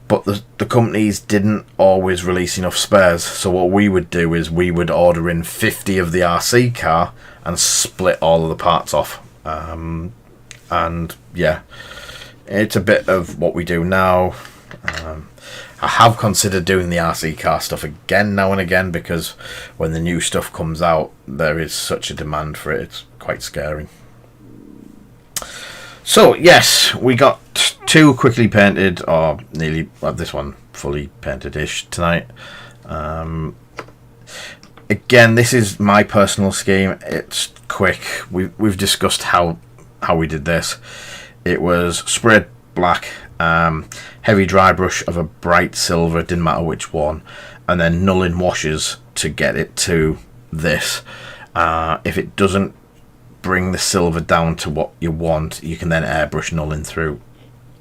But the companies didn't always release enough spares, so what we would do is we would order in 50 of the RC car and split all of the parts off. And yeah, it's a bit of what we do now. I have considered doing the RC car stuff again now and again, because when the new stuff comes out, there is such a demand for it. It's quite scary. So yes, we got 2 quickly painted, or nearly, well, this one fully painted-ish tonight. Again, this is my personal scheme. It's quick. We've discussed how we did this. It was sprayed black, heavy dry brush of a bright silver, it didn't matter which one, and then nulling washes to get it to this. If it doesn't bring the silver down to what you want, you can then airbrush nulling through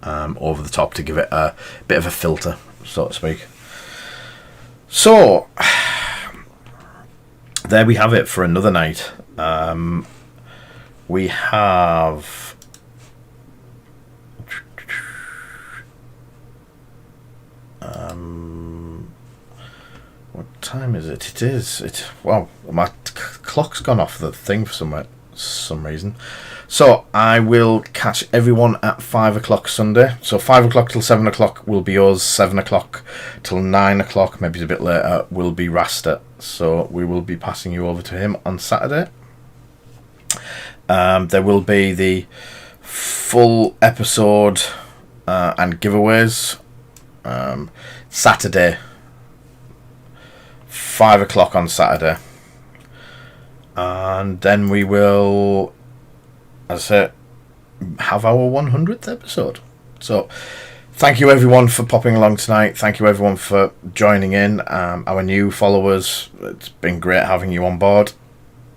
over the top to give it a bit of a filter, so to speak. So there we have it for another night. We have what time is it? Wow, my clock's gone off the thing for some reason. So I will catch everyone at 5 o'clock Sunday. So 5 o'clock till 7 o'clock will be us. 7 o'clock till 9 o'clock, maybe a bit later, will be Rasta. So we will be passing you over to him on Saturday. There will be the full episode and giveaways Saturday, 5 o'clock on Saturday. And then we will, as I say, have our 100th episode. So thank you everyone for popping along tonight. Thank you everyone for joining in. Our new followers, it's been great having you on board.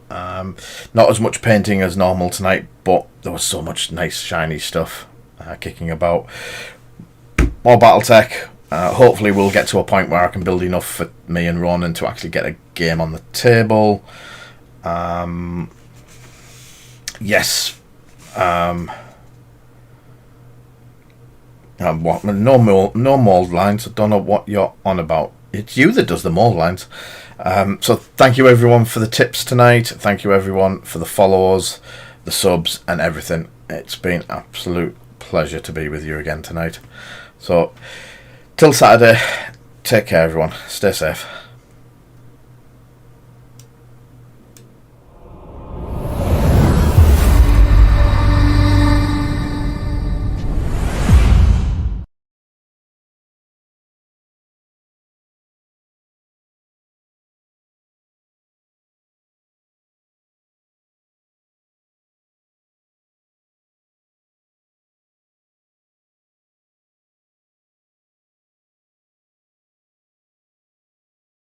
Not as much painting as normal tonight, but there was so much nice shiny stuff kicking about. More Battletech. Hopefully we'll get to a point where I can build enough for me and Ronan to actually get a game on the table. Yes. What? No mold lines. I don't know what you're on about. It's you that does the mold lines. So thank you everyone for the tips tonight. Thank you everyone for the follows, the subs, and everything. It's been an absolute pleasure to be with you again tonight. So till Saturday, take care everyone. Stay safe.